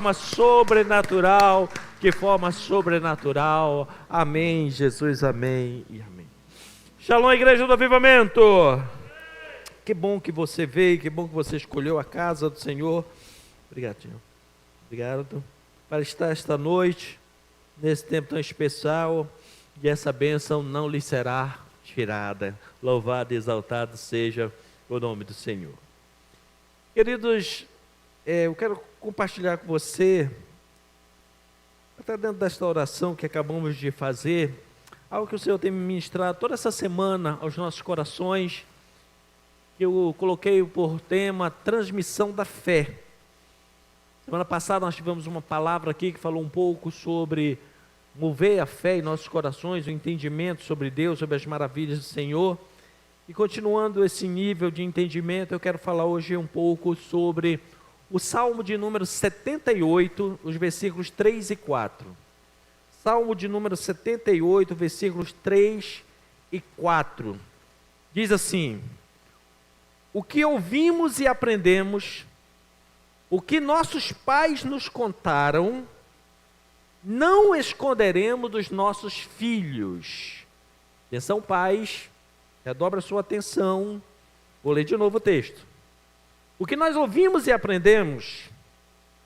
forma sobrenatural, que forma sobrenatural. Amém, Jesus, amém e amém. Shalom, Igreja do Avivamento. Que bom que você veio, que bom que você escolheu a casa do Senhor. Obrigadinho. Obrigado para estar esta noite, nesse tempo tão especial, e essa bênção não lhe será tirada. Louvado e exaltado seja o nome do Senhor. Queridos, eu quero compartilhar com você, até dentro desta oração que acabamos de fazer, algo que o Senhor tem me ministrado toda essa semana aos nossos corações, que eu coloquei por tema transmissão da fé. Semana passada nós tivemos uma palavra aqui que falou um pouco sobre mover a fé em nossos corações, o entendimento sobre Deus, sobre as maravilhas do Senhor. E continuando esse nível de entendimento, eu quero falar hoje um pouco sobre o Salmo de número 78, os versículos 3 e 4. Salmo de número 78, versículos 3 e 4. Diz assim: o que ouvimos e aprendemos, o que nossos pais nos contaram, não esconderemos dos nossos filhos. Atenção, pais, redobra sua atenção. Vou ler de novo o texto. O que nós ouvimos e aprendemos,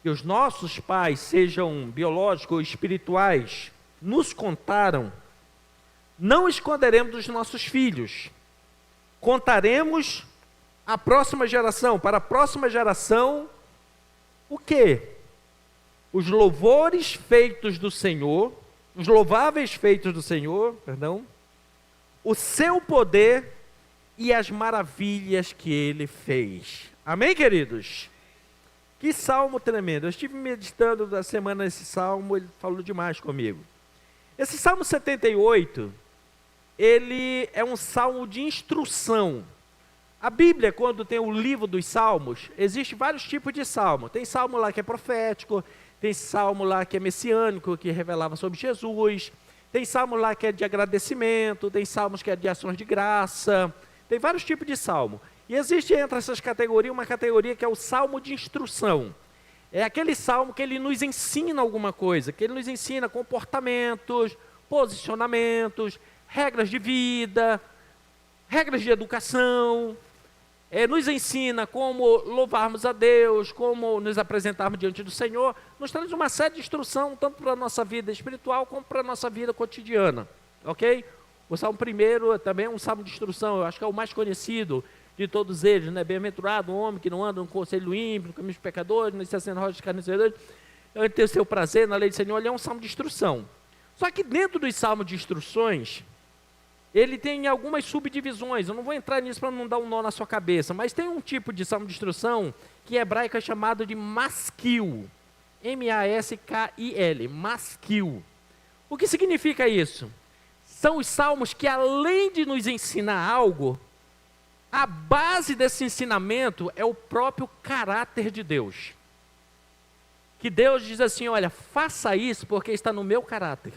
que os nossos pais, sejam biológicos ou espirituais, nos contaram, não esconderemos dos nossos filhos. Contaremos à próxima geração, para a próxima geração, o quê? Os louvores feitos do Senhor, os louváveis feitos do Senhor, o seu poder e as maravilhas que Ele fez. Amém, queridos? Que salmo tremendo. Eu estive meditando da semana nesse salmo, ele falou demais comigo. Esse Salmo 78, ele é um salmo de instrução. A Bíblia, quando tem o livro dos salmos, existe vários tipos de salmo. Tem salmo lá que é profético, tem salmo lá que é messiânico, que revelava sobre Jesus, tem salmo lá que é de agradecimento, tem salmos que é de ações de graça, tem vários tipos de salmo. E existe entre essas categorias uma categoria que é o salmo de instrução. É aquele salmo que ele nos ensina alguma coisa, que ele nos ensina comportamentos, posicionamentos, regras de vida, regras de educação, nos ensina como louvarmos a Deus, como nos apresentarmos diante do Senhor, nos traz uma série de instrução, tanto para a nossa vida espiritual, como para a nossa vida cotidiana, ok? O Salmo primeiro também é um salmo de instrução, eu acho que é o mais conhecido de todos eles, né? Bem-aventurado o homem que não anda no conselho ímpio, no caminho dos pecadores, não se assenta na roda dos escarnecedores, ele tem o seu prazer na lei do Senhor. Ele é um salmo de instrução. Só que dentro dos salmos de instruções, ele tem algumas subdivisões. Eu não vou entrar nisso para não dar um nó na sua cabeça, mas tem um tipo de salmo de instrução que em hebraico é chamado de maskil. M-A-S-K-I-L, maskil. O que significa isso? São os salmos que, além de nos ensinar algo, a base desse ensinamento é o próprio caráter de Deus. Que Deus diz assim: olha, faça isso porque está no meu caráter.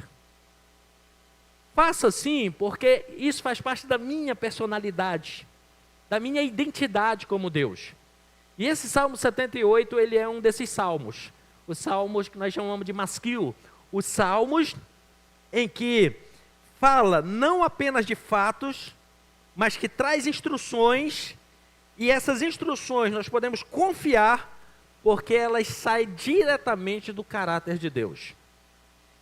Faça assim porque isso faz parte da minha personalidade, da minha identidade como Deus. E esse Salmo 78, ele é um desses salmos. Os salmos que nós chamamos de maskil. Os salmos em que fala não apenas de fatos, mas que traz instruções, e essas instruções nós podemos confiar, porque elas saem diretamente do caráter de Deus.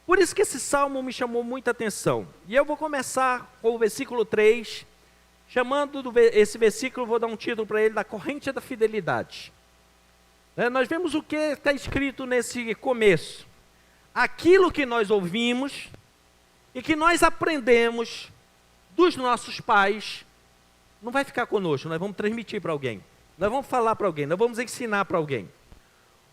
Por isso que esse salmo me chamou muita atenção. E eu vou começar com o versículo 3, chamando esse versículo, vou dar um título para ele, da corrente da fidelidade. Nós vemos o que está escrito nesse começo. Aquilo que nós ouvimos e que nós aprendemos dos nossos pais, não vai ficar conosco, nós vamos transmitir para alguém, nós vamos falar para alguém, nós vamos ensinar para alguém.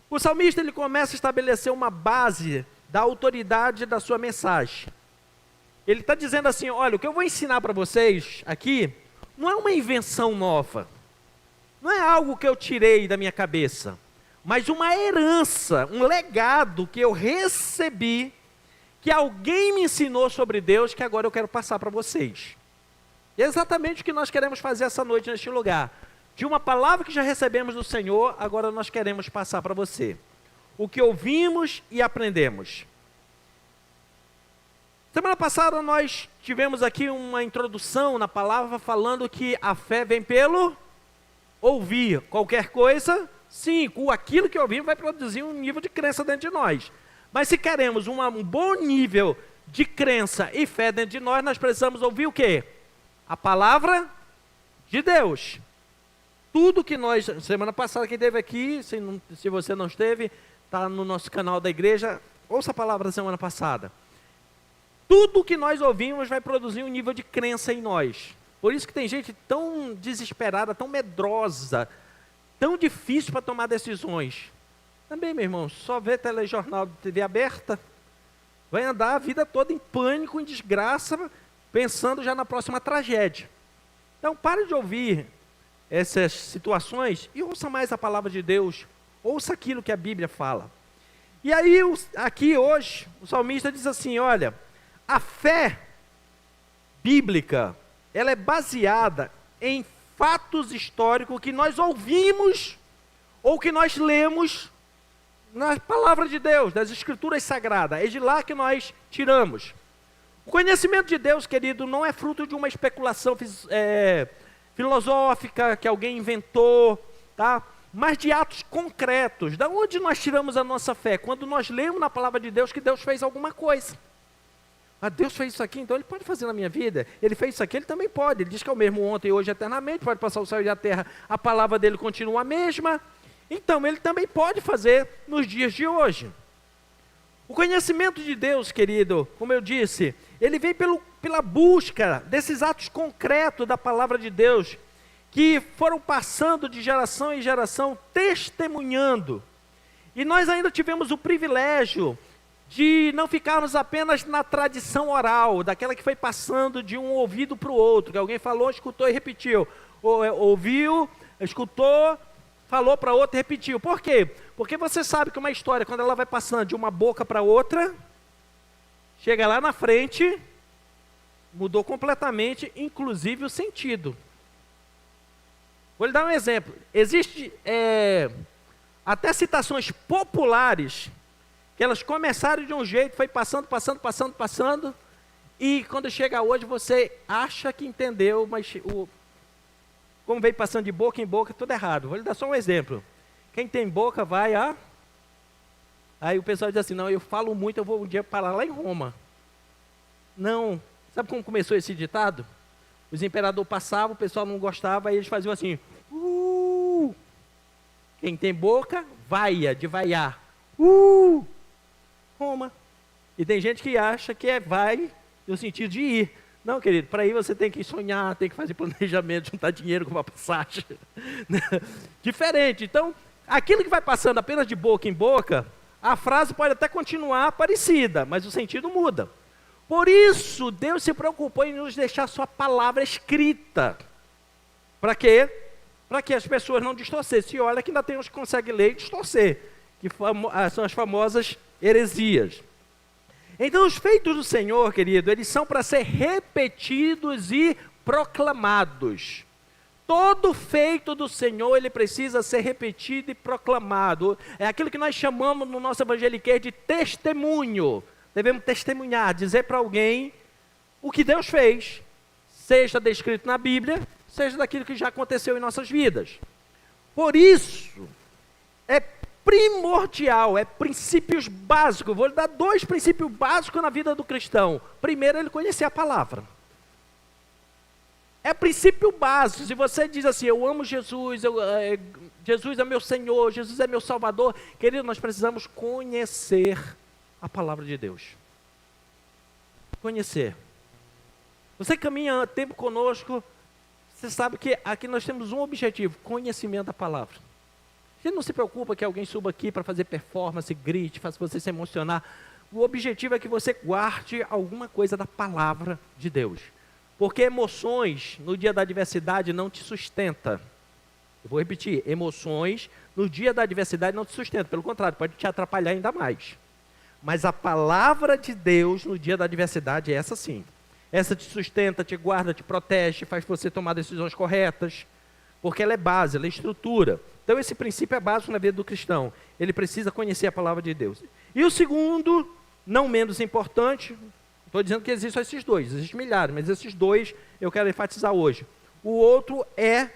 O salmista, ele começa a estabelecer uma base da autoridade da sua mensagem. Ele está dizendo assim: olha, o que eu vou ensinar para vocês aqui, não é uma invenção nova, não é algo que eu tirei da minha cabeça, mas uma herança, um legado que eu recebi, que alguém me ensinou sobre Deus, que agora eu quero passar para vocês. E é exatamente o que nós queremos fazer essa noite neste lugar. De uma palavra que já recebemos do Senhor, agora nós queremos passar para você. o que ouvimos e aprendemos. Semana passada nós tivemos aqui uma introdução na palavra falando que a fé vem pelo ouvir. Qualquer coisa, sim, com aquilo que ouvimos vai produzir um nível de crença dentro de nós. Mas se queremos um bom nível de crença e fé dentro de nós, nós precisamos ouvir o quê? A palavra de Deus. Tudo que nós, semana passada quem esteve aqui, se você não esteve, está no nosso canal da igreja, ouça a palavra da semana passada. Tudo que nós ouvimos vai produzir um nível de crença em nós. Por isso que tem gente tão desesperada, tão medrosa, tão difícil para tomar decisões. Também, meu irmão, só vê telejornal de TV aberta, vai andar a vida toda em pânico, em desgraça, pensando já na próxima tragédia. Então, pare de ouvir essas situações e ouça mais a palavra de Deus, ouça aquilo que a Bíblia fala. E aí, aqui hoje, o salmista diz assim, olha, a fé bíblica, ela é baseada em fatos históricos que nós ouvimos ou que nós lemos na palavra de Deus, das escrituras sagradas. É de lá que nós tiramos. O conhecimento de Deus, querido, não é fruto de uma especulação filosófica que alguém inventou, tá? Mas de atos concretos. Da onde nós tiramos a nossa fé? Quando nós lemos na palavra de Deus que Deus fez alguma coisa. Ah, Deus fez isso aqui, então Ele pode fazer na minha vida. Ele fez isso aqui, Ele também pode. Ele diz que é o mesmo ontem, hoje, eternamente. Pode passar o céu e a terra, a palavra dEle continua a mesma. Então, Ele também pode fazer nos dias de hoje. O conhecimento de Deus, querido, como eu disse, ele vem pela busca desses atos concretos da palavra de Deus, que foram passando de geração em geração, testemunhando. E nós ainda tivemos o privilégio de não ficarmos apenas na tradição oral, daquela que foi passando de um ouvido para o outro, que alguém falou, escutou e repetiu, ouviu, escutou, falou para outro e repetiu. Por quê? Porque você sabe que uma história, quando ela vai passando de uma boca para outra, chega lá na frente, mudou completamente, inclusive o sentido. Vou lhe dar um exemplo. Existe até citações populares, que elas começaram de um jeito, foi passando, e quando chega hoje você acha que entendeu, mas como veio passando de boca em boca, tudo errado. Vou lhe dar só um exemplo. Quem tem boca vai a... Aí o pessoal diz assim, não, eu falo muito, eu vou um dia parar lá em Roma. Não. Sabe como começou esse ditado? Os imperadores passavam, o pessoal não gostava, aí eles faziam assim, Quem tem boca, vaia, de vaiar. Roma. E tem gente que acha que vai no sentido de ir. Não, querido, para ir você tem que sonhar, tem que fazer planejamento, juntar dinheiro com uma passagem. Diferente. Então, aquilo que vai passando apenas de boca em boca, a frase pode até continuar parecida, mas o sentido muda. Por isso, Deus se preocupou em nos deixar sua palavra escrita. Para quê? Para que as pessoas não distorcessem. E olha que ainda tem uns que conseguem ler e distorcer, que são as famosas heresias. Então, os feitos do Senhor, querido, eles são para ser repetidos e proclamados. Todo feito do Senhor, ele precisa ser repetido e proclamado. É aquilo que nós chamamos no nosso evangeliquez de testemunho. Devemos testemunhar, dizer para alguém o que Deus fez, seja descrito na Bíblia, seja daquilo que já aconteceu em nossas vidas. Por isso, é primordial, é princípios básicos. Vou lhe dar 2 princípios básicos na vida do cristão. Primeiro, ele conhecer a palavra. É princípio básico. Se você diz assim, eu amo Jesus, Jesus é meu Senhor, Jesus é meu Salvador, querido, nós precisamos conhecer a palavra de Deus. Conhecer. Você caminha tempo conosco, você sabe que aqui nós temos um objetivo, conhecimento da palavra. A gente não se preocupa que alguém suba aqui para fazer performance, grite, faça você se emocionar. O objetivo é que você guarde alguma coisa da palavra de Deus. Porque emoções no dia da adversidade não te sustenta. Eu vou repetir, emoções no dia da adversidade não te sustenta. Pelo contrário, pode te atrapalhar ainda mais. Mas a palavra de Deus no dia da adversidade é essa sim. Essa te sustenta, te guarda, te protege, faz você tomar decisões corretas. porque ela é base, ela é estrutura. Então esse princípio é básico na vida do cristão. Ele precisa conhecer a palavra de Deus. E o segundo, não menos importante, estou dizendo que existem esses dois, existem milhares, mas esses dois eu quero enfatizar hoje. O outro é,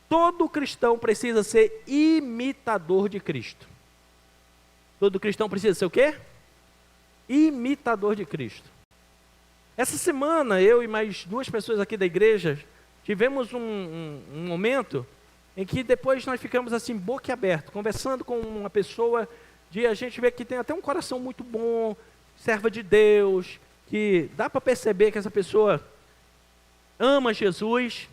todo cristão precisa ser imitador de Cristo. Todo cristão precisa ser o quê? Imitador de Cristo. Essa semana, eu e mais 2 pessoas aqui da igreja, tivemos um momento em que depois nós ficamos assim, boquiaberto, conversando com uma pessoa, de a gente ver que tem até um coração muito bom, serva de Deus, que dá para perceber que essa pessoa ama Jesus.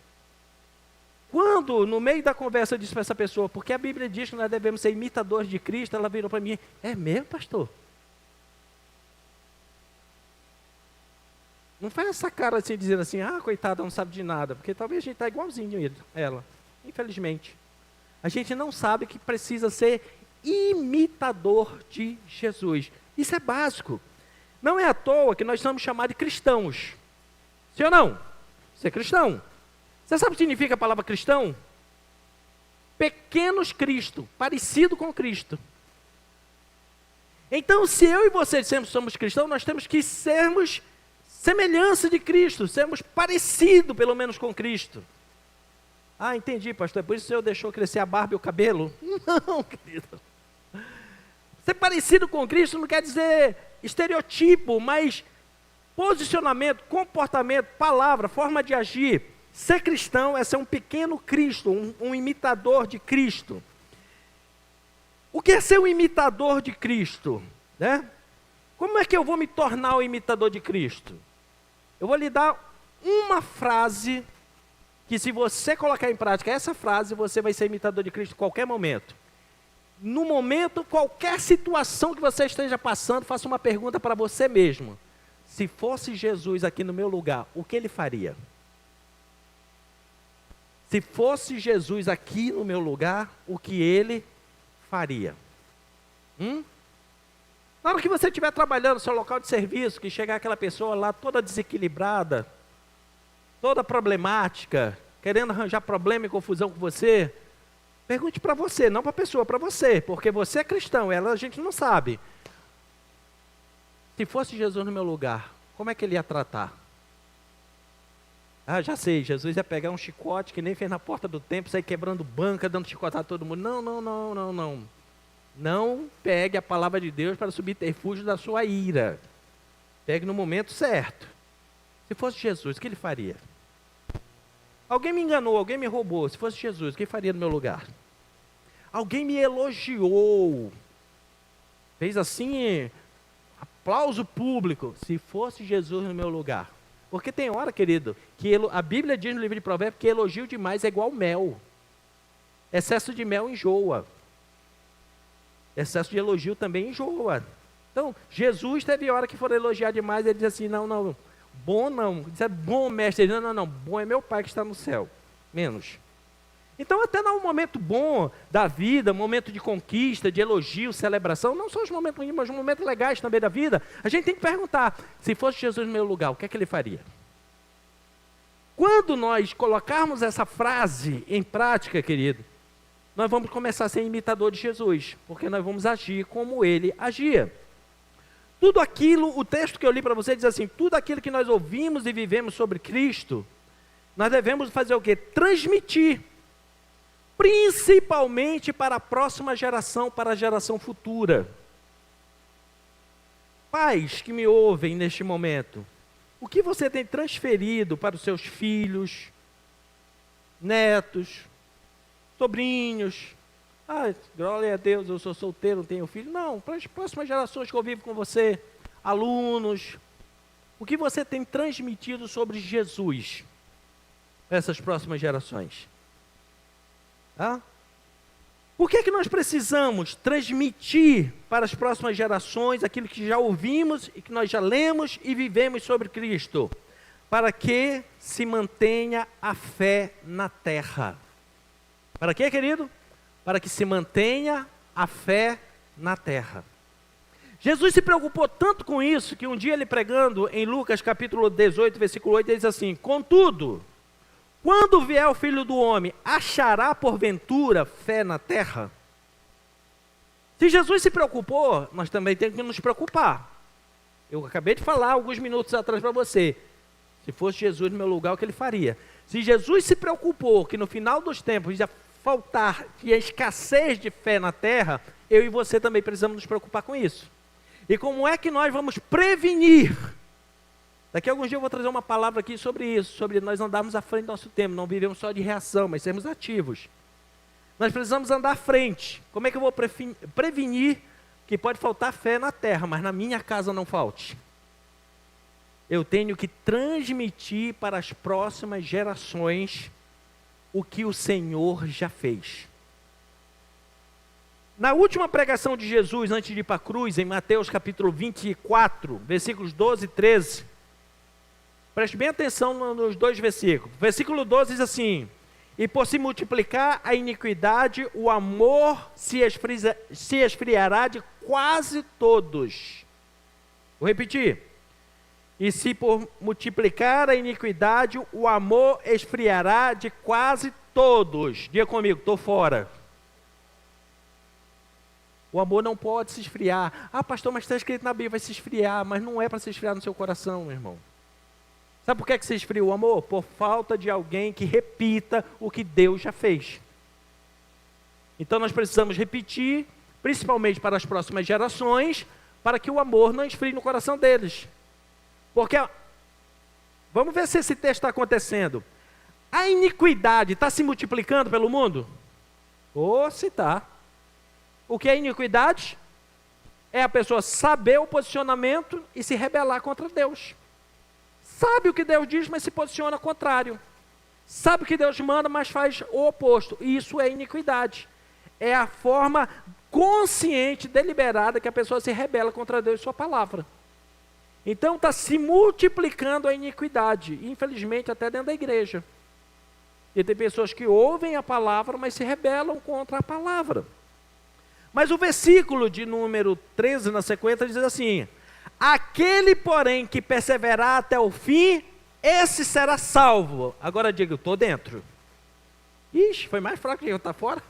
Quando, no meio da conversa, eu disse para essa pessoa, porque a Bíblia diz que nós devemos ser imitadores de Cristo, ela virou para mim, é mesmo, pastor? Não faz essa cara assim, dizendo assim, coitada, não sabe de nada, porque talvez a gente está igualzinho ela, infelizmente. A gente não sabe que precisa ser imitador de Jesus. Isso é básico. Não é à toa que nós somos chamados de cristãos. Sim ou não? Você é cristão. Você sabe o que significa a palavra cristão? Pequenos Cristo, parecido com Cristo. Então, se eu e você somos cristãos, nós temos que sermos semelhança de Cristo, sermos parecidos, pelo menos, com Cristo. Entendi, pastor, é por isso que o senhor deixou crescer a barba e o cabelo? Não, querido. Ser parecido com Cristo não quer dizer estereotipo, mas posicionamento, comportamento, palavra, forma de agir. Ser cristão é ser um pequeno Cristo, um imitador de Cristo. O que é ser um imitador de Cristo? Né? Como é que eu vou me tornar um imitador de Cristo? Eu vou lhe dar uma frase, que se você colocar em prática essa frase, você vai ser imitador de Cristo em qualquer momento. No momento, qualquer situação que você esteja passando, faça uma pergunta para você mesmo. Se fosse Jesus aqui no meu lugar, o que ele faria? Se fosse Jesus aqui no meu lugar, o que ele faria? Na hora que você estiver trabalhando no seu local de serviço, que chegar aquela pessoa lá toda desequilibrada, toda problemática, querendo arranjar problema e confusão com você, pergunte para você, não para a pessoa, para você, porque você é cristão, a gente não sabe. Se fosse Jesus no meu lugar, como é que ele ia tratar? Já sei, Jesus ia pegar um chicote que nem fez na porta do templo, sair quebrando banca, dando chicotada a todo mundo. Não. Não pegue a palavra de Deus para o subterfúgio da sua ira. Pegue no momento certo. Se fosse Jesus, o que ele faria? Alguém me enganou, alguém me roubou. Se fosse Jesus, o que ele faria no meu lugar? Alguém me elogiou. Fez assim, aplauso público. Se fosse Jesus no meu lugar. Porque tem hora, querido, que a Bíblia diz no livro de Provérbios que elogio demais é igual mel. Excesso de mel enjoa. Excesso de elogio também enjoa. Então, Jesus teve hora que for elogiar demais, ele diz assim, não, bom não. Isso é bom, mestre. Ele, não, bom é meu Pai que está no céu. Menos. Então, até num momento bom da vida, momento de conquista, de elogio, celebração, não só os momentos ruins, mas os momentos legais também da vida, a gente tem que perguntar, se fosse Jesus no meu lugar, o que é que ele faria? Quando nós colocarmos essa frase em prática, querido, nós vamos começar a ser imitador de Jesus, porque nós vamos agir como ele agia. Tudo aquilo, o texto que eu li para você diz assim, tudo aquilo que nós ouvimos e vivemos sobre Cristo, nós devemos fazer o quê? Transmitir. Principalmente para a próxima geração, para a geração futura. Pais que me ouvem neste momento, o que você tem transferido para os seus filhos, netos, sobrinhos? Glória a Deus, eu sou solteiro, não tenho filho. Não, para as próximas gerações que eu vivo com você, alunos, o que você tem transmitido sobre Jesus para essas próximas gerações? Por que nós precisamos transmitir para as próximas gerações aquilo que já ouvimos e que nós já lemos e vivemos sobre Cristo? Para que se mantenha a fé na terra. Para quê, querido? Para que se mantenha a fé na terra. Jesus se preocupou tanto com isso, que um dia ele pregando em Lucas capítulo 18, versículo 8, ele diz assim, contudo, Quando vier o Filho do Homem, achará porventura fé na terra? Se Jesus se preocupou, nós também temos que nos preocupar. Eu acabei de falar alguns minutos atrás para você. Se fosse Jesus no meu lugar, o que ele faria? Se Jesus se preocupou que no final dos tempos ia faltar, ia escassez de fé na terra, eu e você também precisamos nos preocupar com isso. E como é que nós vamos prevenir? Daqui a alguns dias eu vou trazer uma palavra aqui sobre isso, sobre nós andarmos à frente do nosso tempo, não vivemos só de reação, mas sermos ativos. Nós precisamos andar à frente. Como é que eu vou prevenir que pode faltar fé na terra, mas na minha casa não falte? Eu tenho que transmitir para as próximas gerações o que o Senhor já fez. Na última pregação de Jesus, antes de ir para a cruz, em Mateus capítulo 24, versículos 12 e 13, preste bem atenção nos dois versículos. Versículo 12 diz assim: e por se multiplicar a iniquidade, o amor se esfriará de quase todos. Vou repetir. E se por multiplicar a iniquidade, o amor esfriará de quase todos. Diga comigo, estou fora. O amor não pode se esfriar. Ah, pastor, mas está escrito na Bíblia, vai se esfriar. Mas não é para se esfriar no seu coração, meu irmão. Sabe por que se esfria o amor? Por falta de alguém que repita o que Deus já fez. Então nós precisamos repetir, principalmente para as próximas gerações, para que o amor não esfrie no coração deles. Porque, vamos ver se esse texto está acontecendo. A iniquidade está se multiplicando pelo mundo? Se está. O que é iniquidade? É a pessoa saber o posicionamento e se rebelar contra Deus. Sabe o que Deus diz, mas se posiciona contrário. Sabe o que Deus manda, mas faz o oposto. E isso é iniquidade. É a forma consciente, deliberada, que a pessoa se rebela contra Deus e sua palavra. Então está se multiplicando a iniquidade, infelizmente até dentro da igreja. E tem pessoas que ouvem a palavra, mas se rebelam contra a palavra. Mas o versículo de número 13 na sequência diz assim: aquele, porém, que perseverar até o fim, esse será salvo. Agora diga, eu estou dentro. Ixi, foi mais fraco que eu estar fora.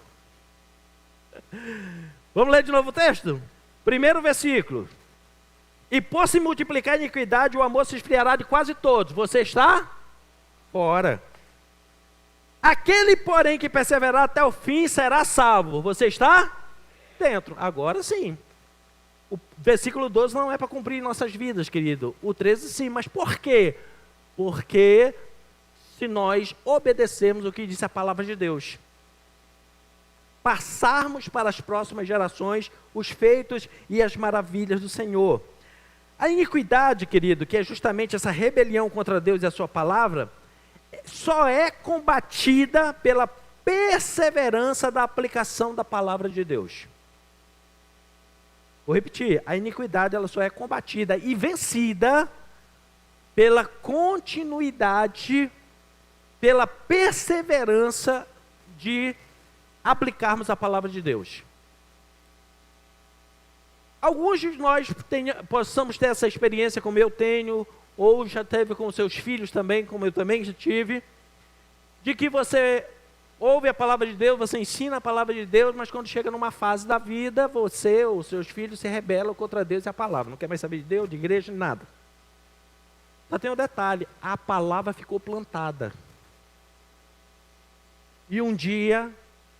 Vamos ler de novo o texto? Primeiro versículo. E por se multiplicar a iniquidade, o amor se esfriará de quase todos. Você está fora. Aquele, porém, que perseverar até o fim, será salvo. Você está dentro. Agora sim. O versículo 12 não é para cumprir nossas vidas, querido. O 13 sim, mas por quê? Porque se nós obedecermos o que disse a palavra de Deus, passarmos para as próximas gerações os feitos e as maravilhas do Senhor. A iniquidade, querido, que é justamente essa rebelião contra Deus e a sua palavra, só é combatida pela perseverança da aplicação da palavra de Deus. Vou repetir, a iniquidade ela só é combatida e vencida pela continuidade, pela perseverança de aplicarmos a palavra de Deus. Alguns de nós possamos ter essa experiência como eu tenho, ou já teve com seus filhos também, como eu também já tive, de que você ouve a palavra de Deus, você ensina a palavra de Deus, mas quando chega numa fase da vida, você ou seus filhos se rebelam contra Deus e a palavra. Não quer mais saber de Deus, de igreja, nada. Só tem um detalhe, a palavra ficou plantada. E um dia,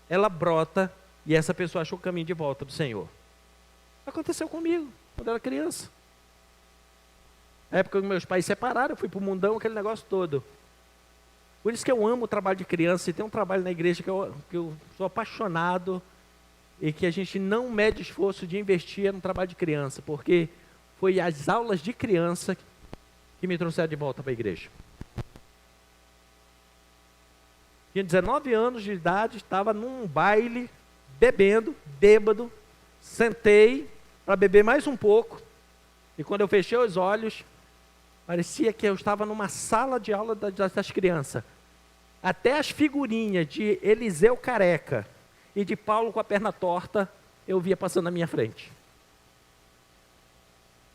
ela brota, e essa pessoa achou o caminho de volta do Senhor. Aconteceu comigo, quando eu era criança. Na época que meus pais se separaram, eu fui para o mundão, aquele negócio todo. Por isso que eu amo o trabalho de criança, e tem um trabalho na igreja que eu sou apaixonado, e que a gente não mede esforço de investir no trabalho de criança, porque foi as aulas de criança que me trouxeram de volta para a igreja. Tinha 19 anos de idade, estava num baile, bebendo, bêbado, sentei para beber mais um pouco, e quando eu fechei os olhos, parecia que eu estava numa sala de aula das crianças. Até as figurinhas de Eliseu careca e de Paulo com a perna torta, eu via passando na minha frente.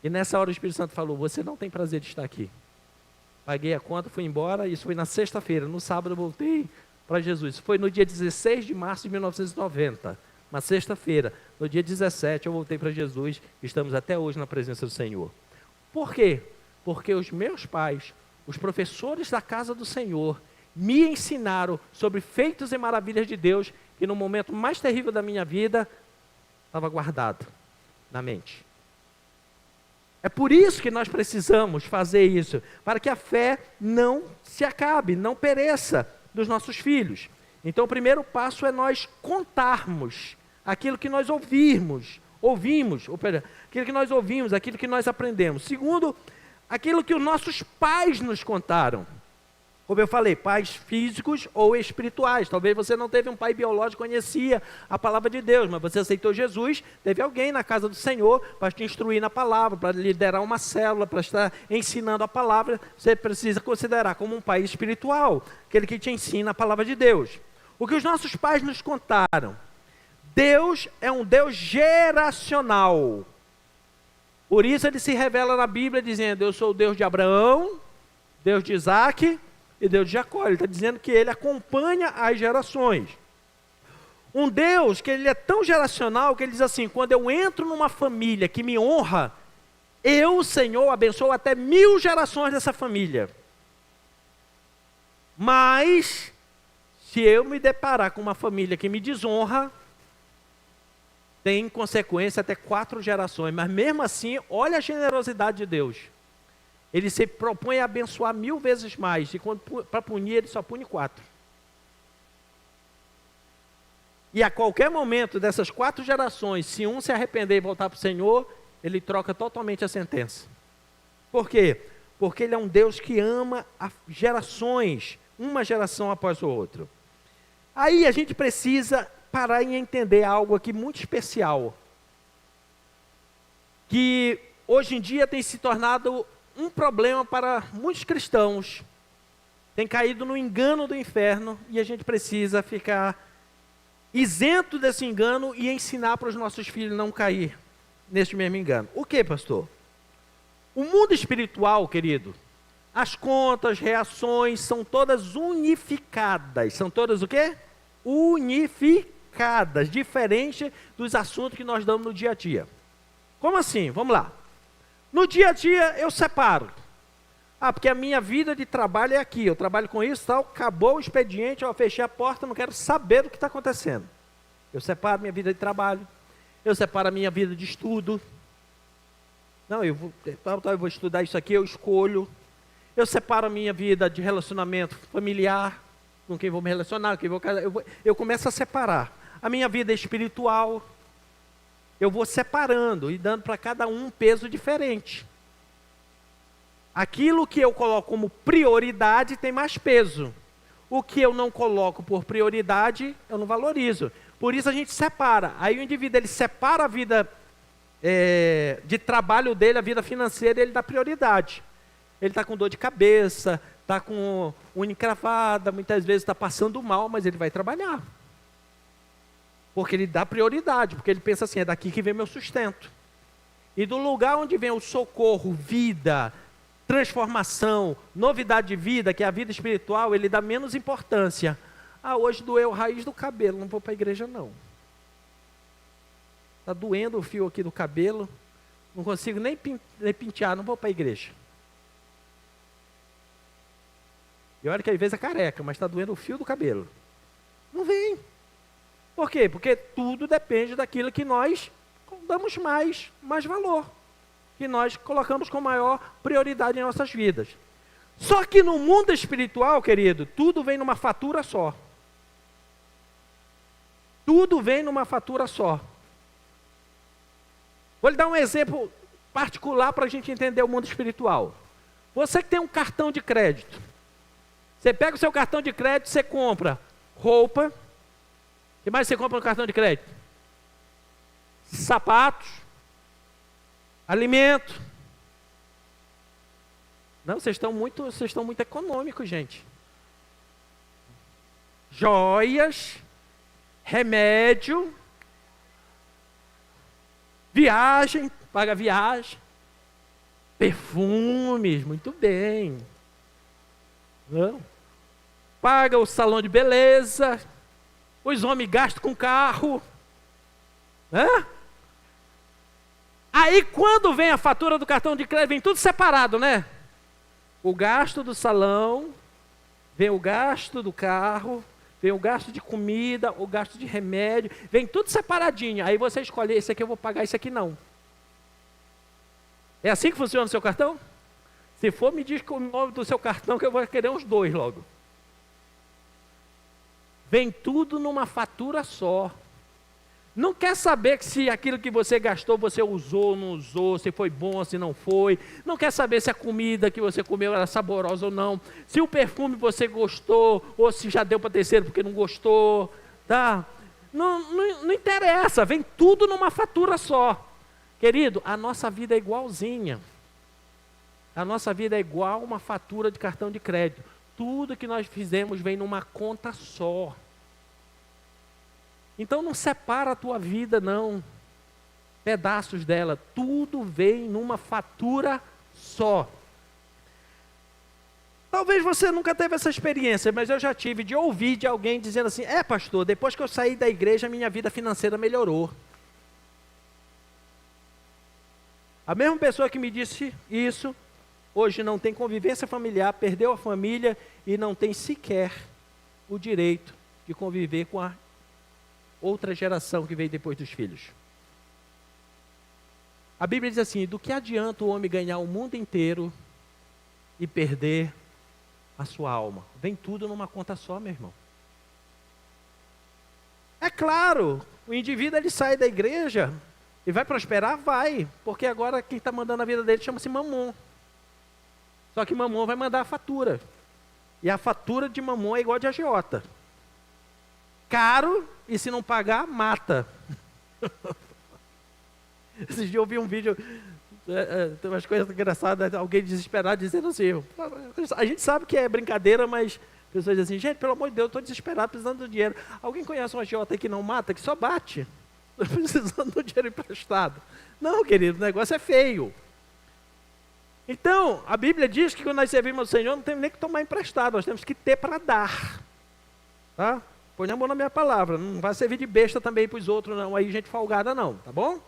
E nessa hora o Espírito Santo falou, você não tem prazer de estar aqui. paguei a conta, fui embora. Isso foi na sexta-feira. No sábado eu voltei para Jesus. Foi no dia 16 de março de 1990, uma sexta-feira. No dia 17 eu voltei para Jesus. Estamos até hoje na presença do Senhor. Por quê? Porque os meus pais, os professores da casa do Senhor, me ensinaram sobre feitos e maravilhas de Deus, que no momento mais terrível da minha vida, estava guardado na mente. É por isso que nós precisamos fazer isso, para que a fé não se acabe, não pereça dos nossos filhos. Então o primeiro passo é nós contarmos aquilo que nós ouvimos, aquilo que nós ouvimos, aquilo que nós aprendemos. Segundo, aquilo que os nossos pais nos contaram. Como eu falei, pais físicos ou espirituais. Talvez você não teve um pai biológico que conhecia a palavra de Deus, mas você aceitou Jesus, teve alguém na casa do Senhor para te instruir na palavra, para liderar uma célula, para estar ensinando a palavra. Você precisa considerar como um pai espiritual, aquele que te ensina a palavra de Deus. O que os nossos pais nos contaram: Deus é um Deus geracional. Por isso ele se revela na Bíblia dizendo: eu sou o Deus de Abraão, Deus de Isaac e Deus de Jacó. Ele está dizendo que ele acompanha as gerações. Um Deus que ele é tão geracional que ele diz assim: quando eu entro numa família que me honra, eu, Senhor, abençoo até 1000 gerações dessa família. Mas, se eu me deparar com uma família que me desonra, tem consequência até 4 gerações. Mas mesmo assim, olha a generosidade de Deus. Ele se propõe a abençoar 1000 vezes mais. E para punir, ele só pune 4. E a qualquer momento dessas 4 gerações, se um se arrepender e voltar para o Senhor, ele troca totalmente a sentença. Por quê? Porque ele é um Deus que ama gerações, uma geração após o outro. Aí a gente precisa parar e entender algo aqui muito especial, que hoje em dia tem se tornado um problema para muitos cristãos. Tem caído no engano do inferno e a gente precisa ficar isento desse engano e ensinar para os nossos filhos não cair nesse mesmo engano. O que, pastor? O mundo espiritual, querido, as contas, reações são todas unificadas. São todas o quê? Unificadas, diferente dos assuntos que nós damos no dia a dia. Como assim? Vamos lá. No dia a dia eu separo. Porque a minha vida de trabalho é aqui, eu trabalho com isso, tal, acabou o expediente, eu fechei a porta, não quero saber do que está acontecendo. Eu separo minha vida de trabalho, eu separo a minha vida de estudo. Não, eu vou estudar isso aqui, eu escolho. Eu separo a minha vida de relacionamento familiar, com quem vou me relacionar, com quem vou casar. Eu começo a separar. A minha vida espiritual, eu vou separando e dando para cada um peso diferente. Aquilo que eu coloco como prioridade tem mais peso. O que eu não coloco por prioridade, eu não valorizo. Por isso a gente separa. Aí o indivíduo, ele separa a vida de trabalho dele, a vida financeira, ele dá prioridade. Ele está com dor de cabeça, está com unha encravada, muitas vezes está passando mal, mas ele vai trabalhar. Porque ele dá prioridade, porque ele pensa assim, é daqui que vem meu sustento. E do lugar onde vem o socorro, vida, transformação, novidade de vida, que é a vida espiritual, ele dá menos importância. Hoje doeu a raiz do cabelo, não vou para a igreja não. Está doendo o fio aqui do cabelo, não consigo nem pentear, não vou para a igreja. E olha que às vezes é careca, mas está doendo o fio do cabelo. Não vem. Por quê? Porque tudo depende daquilo que nós damos mais valor, que nós colocamos com maior prioridade em nossas vidas. Só que no mundo espiritual, querido, tudo vem numa fatura só. Tudo vem numa fatura só. Vou lhe dar um exemplo particular para a gente entender o mundo espiritual. Você que tem um cartão de crédito, você pega o seu cartão de crédito, você compra roupa. O que mais você compra no cartão de crédito? Sapatos, alimento. Não, vocês estão muito econômicos, gente. Joias, remédio, viagem, paga viagem, perfumes, muito bem. Não. Paga o salão de beleza, os homens gastam com carro. Né? Aí quando vem a fatura do cartão de crédito, vem tudo separado, né? O gasto do salão, vem o gasto do carro, vem o gasto de comida, o gasto de remédio, vem tudo separadinho. Aí você escolhe, esse aqui eu vou pagar, esse aqui não. É assim que funciona o seu cartão? Se for, me diz o nome do seu cartão que eu vou querer uns 2 logo. Vem tudo numa fatura só. Não quer saber se aquilo que você gastou, você usou ou não usou, se foi bom ou se não foi. Não quer saber se a comida que você comeu era saborosa ou não. Se o perfume você gostou, ou se já deu para terceiro porque não gostou. Tá? Não interessa, vem tudo numa fatura só. Querido, a nossa vida é igualzinha. A nossa vida é igual uma fatura de cartão de crédito. Tudo que nós fizemos vem numa conta só. Então não separa a tua vida não, pedaços dela, tudo vem numa fatura só. Talvez você nunca teve essa experiência, mas eu já tive de ouvir de alguém dizendo assim, pastor, depois que eu saí da igreja, minha vida financeira melhorou. A mesma pessoa que me disse isso, hoje não tem convivência familiar, perdeu a família e não tem sequer o direito de conviver com a outra geração que veio depois dos filhos. A Bíblia diz assim, do que adianta o homem ganhar o mundo inteiro e perder a sua alma? Vem tudo numa conta só, meu irmão. É claro, o indivíduo ele sai da igreja e vai prosperar? Vai, porque agora quem está mandando a vida dele chama-se Mamon. Só que Mamon vai mandar a fatura. E a fatura de Mamon é igual a de agiota. Caro, e se não pagar, mata. Esses dias eu ouvi um vídeo, tem umas coisas engraçadas, alguém desesperado dizendo assim, a gente sabe que é brincadeira, mas pessoas dizem assim, gente, pelo amor de Deus, eu estou desesperado, precisando do dinheiro. Alguém conhece um agiota que não mata, que só bate? Estou precisando do dinheiro emprestado. Não, querido, o negócio é feio. Então, a Bíblia diz que quando nós servimos ao Senhor, não temos nem que tomar emprestado, nós temos que ter para dar. Tá? Põe a mão na minha palavra, não vai servir de besta também para os outros não, aí gente folgada não, tá bom?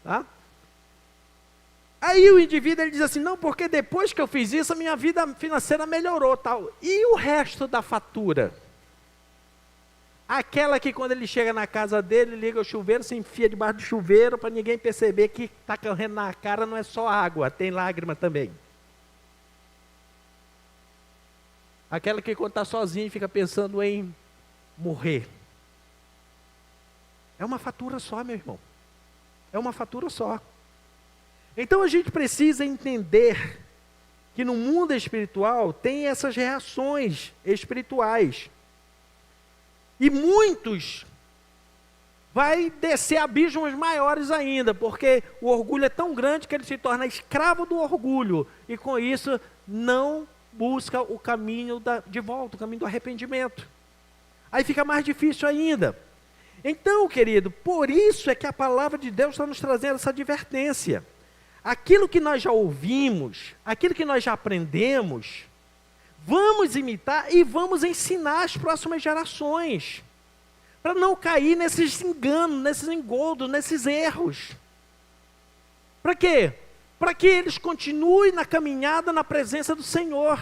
Tá? Aí o indivíduo ele diz assim, não, porque depois que eu fiz isso, a minha vida financeira melhorou, tal. E o resto da fatura? Aquela que quando ele chega na casa dele, liga o chuveiro, se enfia debaixo do chuveiro, para ninguém perceber que está correndo na cara, não é só água, tem lágrima também. Aquela que quando está sozinho fica pensando em morrer. É uma fatura só, meu irmão. É uma fatura só. Então a gente precisa entender que no mundo espiritual tem essas reações espirituais. E muitos vai descer abismos maiores ainda, porque o orgulho é tão grande que ele se torna escravo do orgulho e com isso não busca o caminho de volta, o caminho do arrependimento. Aí fica mais difícil ainda. Então, querido, por isso é que a palavra de Deus está nos trazendo essa advertência. Aquilo que nós já ouvimos, aquilo que nós já aprendemos, vamos imitar e vamos ensinar as próximas gerações. Para não cair nesses enganos, nesses engodos, nesses erros. Para quê? Para que eles continuem na caminhada na presença do Senhor.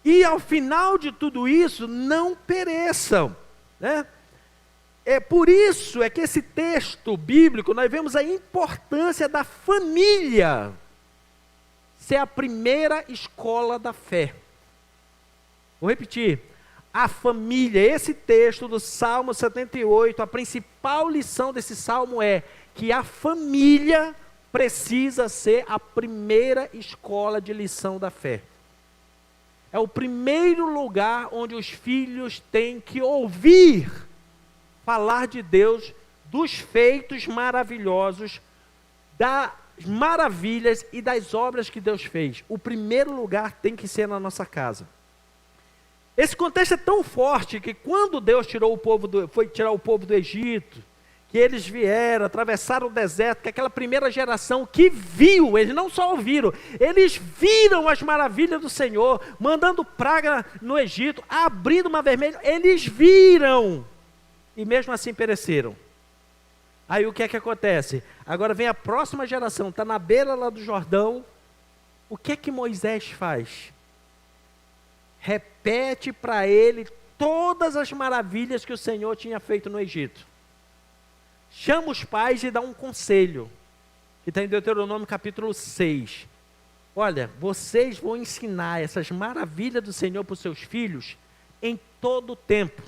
E ao final de tudo isso, não pereçam, né? É por isso é que esse texto bíblico, nós vemos a importância da família ser a primeira escola da fé. Vou repetir, a família, esse texto do Salmo 78, a principal lição desse salmo é que a família precisa ser a primeira escola de lição da fé. É o primeiro lugar onde os filhos têm que ouvir falar de Deus, dos feitos maravilhosos, das maravilhas e das obras que Deus fez. O primeiro lugar tem que ser na nossa casa. Esse contexto é tão forte que quando Deus foi tirar o povo do Egito, que eles vieram, atravessaram o deserto, que aquela primeira geração que viu, eles não só ouviram, eles viram as maravilhas do Senhor, mandando praga no Egito, abrindo o Mar Vermelho, eles viram, e mesmo assim pereceram. Aí o que é que acontece? Agora vem a próxima geração, está na beira lá do Jordão, o que é que Moisés faz? Repete para ele todas as maravilhas que o Senhor tinha feito no Egito. Chama os pais e dá um conselho, que está em Deuteronômio capítulo 6. Olha, vocês vão ensinar essas maravilhas do Senhor para os seus filhos em todo o tempo.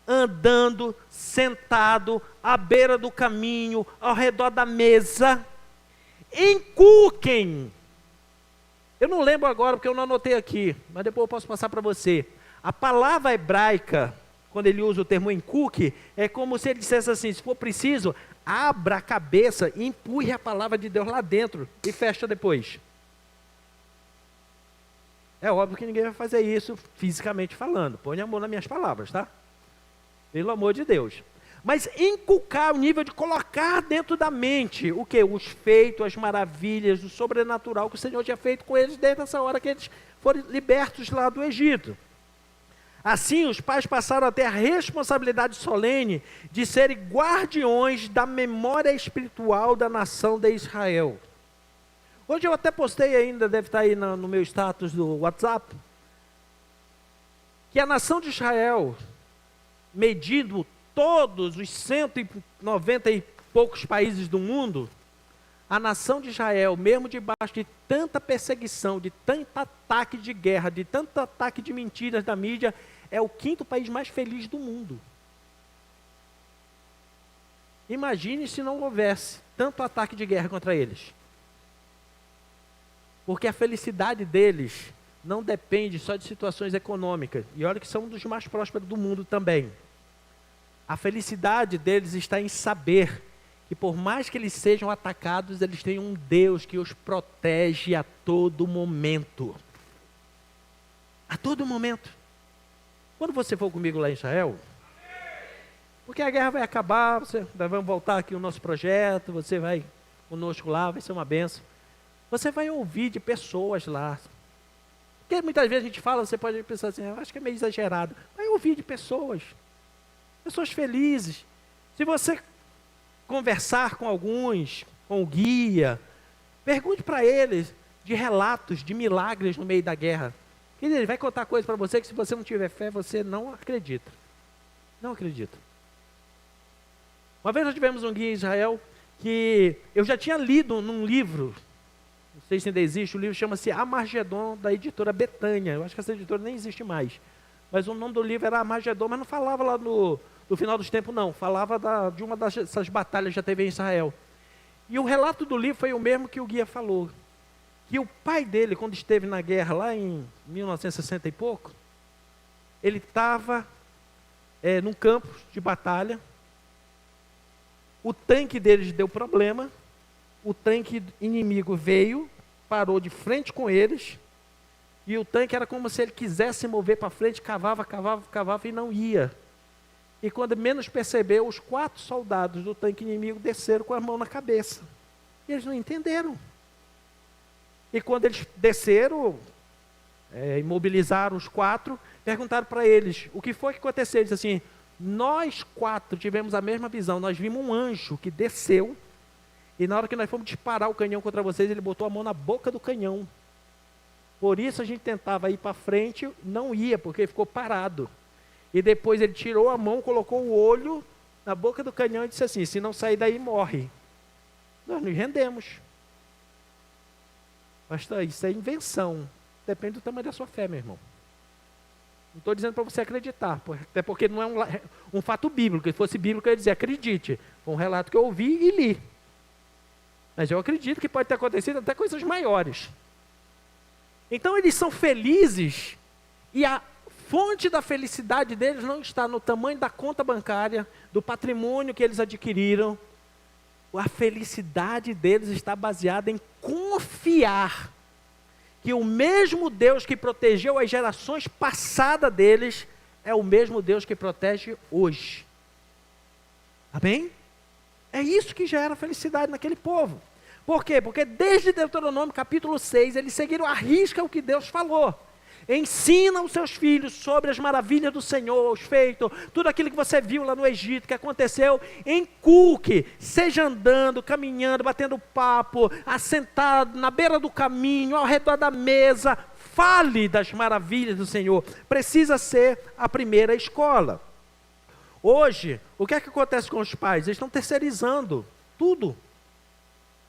Andando, sentado, à beira do caminho, ao redor da mesa. Inculquem. Eu não lembro agora porque eu não anotei aqui, mas depois eu posso passar para você. A palavra hebraica, quando ele usa o termo inculque, é como se ele dissesse assim, se for preciso, abra a cabeça e empurre a palavra de Deus lá dentro e fecha depois. É óbvio que ninguém vai fazer isso fisicamente falando. Põe amor nas minhas palavras, tá? Pelo amor de Deus. Mas inculcar o nível de colocar dentro da mente o que? Os feitos, as maravilhas, o sobrenatural que o Senhor tinha feito com eles desde essa hora que eles foram libertos lá do Egito. Assim, os pais passaram a ter a responsabilidade solene de serem guardiões da memória espiritual da nação de Israel. Hoje eu até postei ainda, deve estar aí no meu status do WhatsApp, que a nação de Israel, medindo todos os 190 e poucos países do mundo, a nação de Israel, mesmo debaixo de tanta perseguição, de tanto ataque de guerra, de tanto ataque de mentiras da mídia, é o 5º país mais feliz do mundo. Imagine se não houvesse tanto ataque de guerra contra eles. Porque a felicidade deles não depende só de situações econômicas. E olha que são um dos mais prósperos do mundo também. A felicidade deles está em saber que por mais que eles sejam atacados, eles têm um Deus que os protege a todo momento. A todo momento. Quando você for comigo lá em Israel, porque a guerra vai acabar, nós vamos voltar aqui o nosso projeto, você vai conosco lá, vai ser uma benção. Você vai ouvir de pessoas lá. Porque muitas vezes a gente fala, você pode pensar assim, eu acho que é meio exagerado. Vai ouvir de pessoas felizes. Se você conversar com alguns, com o guia, pergunte para eles de relatos de milagres no meio da guerra. Ele vai contar coisas para você que se você não tiver fé, você não acredita. Não acredita. Uma vez nós tivemos um guia em Israel que eu já tinha lido num livro, não sei se ainda existe, o livro chama-se Armagedon, da editora Betânia. Eu acho que essa editora nem existe mais. Mas o nome do livro era Armagedon, mas não falava lá no final dos tempos, não. Falava de uma dessas batalhas que já teve em Israel. E o relato do livro foi o mesmo que o guia falou. Que o pai dele, quando esteve na guerra lá em 1960 e pouco, ele estava num campo de batalha, o tanque deles deu problema, o tanque inimigo veio, parou de frente com eles, e o tanque era como se ele quisesse mover para frente, cavava e não ia. E quando menos percebeu, os 4 soldados do tanque inimigo desceram com a mão na cabeça. E eles não entenderam. E quando eles desceram, imobilizaram os 4, perguntaram para eles, o que foi que aconteceu? Eles disseram assim, nós 4 tivemos a mesma visão, nós vimos um anjo que desceu, e na hora que nós fomos disparar o canhão contra vocês, ele botou a mão na boca do canhão. Por isso a gente tentava ir para frente, não ia, porque ficou parado. E depois ele tirou a mão, colocou o olho na boca do canhão e disse assim, se não sair daí, morre. Nós nos rendemos. Pastor, isso é invenção. Depende do tamanho da sua fé, meu irmão. Não estou dizendo para você acreditar, até porque não é um fato bíblico. Se fosse bíblico, eu ia dizer, acredite. Foi um relato que eu ouvi e li. Mas eu acredito que pode ter acontecido até coisas maiores. Então eles são felizes e a fonte da felicidade deles não está no tamanho da conta bancária, do patrimônio que eles adquiriram. A felicidade deles está baseada em confiar que o mesmo Deus que protegeu as gerações passadas deles é o mesmo Deus que protege hoje. Amém? É isso que gera felicidade naquele povo. Por quê? Porque desde Deuteronômio capítulo 6, eles seguiram à risca o que Deus falou. Ensina os seus filhos sobre as maravilhas do Senhor, os feitos, tudo aquilo que você viu lá no Egito, que aconteceu, inculque, seja andando, caminhando, batendo papo, assentado na beira do caminho, ao redor da mesa, fale das maravilhas do Senhor. Precisa ser a primeira escola. Hoje, o que é que acontece com os pais? Eles estão terceirizando tudo.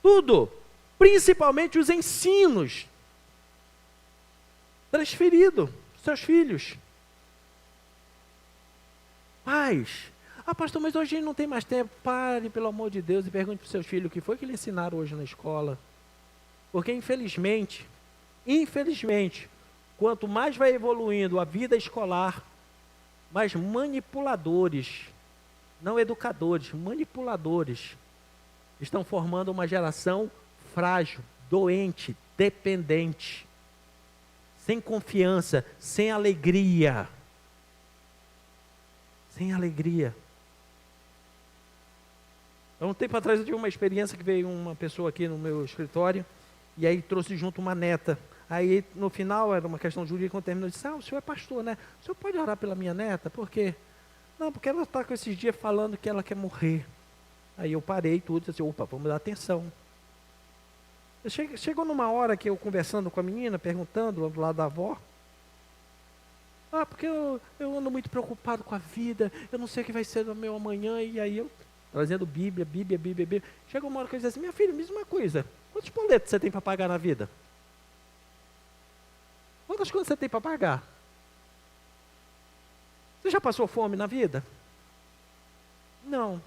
Tudo, principalmente os ensinos, transferido aos seus filhos. Pais, pastor, mas hoje não tem mais tempo. Pare, pelo amor de Deus, e pergunte para os seus filhos o que foi que lhe ensinaram hoje na escola. Porque infelizmente, quanto mais vai evoluindo a vida escolar, mais manipuladores, não educadores, manipuladores, estão formando uma geração frágil, doente, dependente, sem confiança, sem alegria. Sem alegria. Há um tempo atrás eu tive uma experiência que veio uma pessoa aqui no meu escritório, e aí trouxe junto uma neta. Aí no final, era uma questão jurídica, quando terminou, eu disse, o senhor é pastor, né? O senhor pode orar pela minha neta? Por quê? Não, porque ela está com esses dias falando que ela quer morrer. Aí eu parei tudo e disse, opa, vamos dar atenção. Chegou numa hora que eu conversando com a menina, perguntando do lado da avó, porque eu ando muito preocupado com a vida, eu não sei o que vai ser do meu amanhã, e aí eu, trazendo Bíblia. Chegou uma hora que eu disse assim, minha filha, me diz uma coisa, quantos boletos você tem para pagar na vida? Quantas coisas você tem para pagar? Você já passou fome na vida? Não.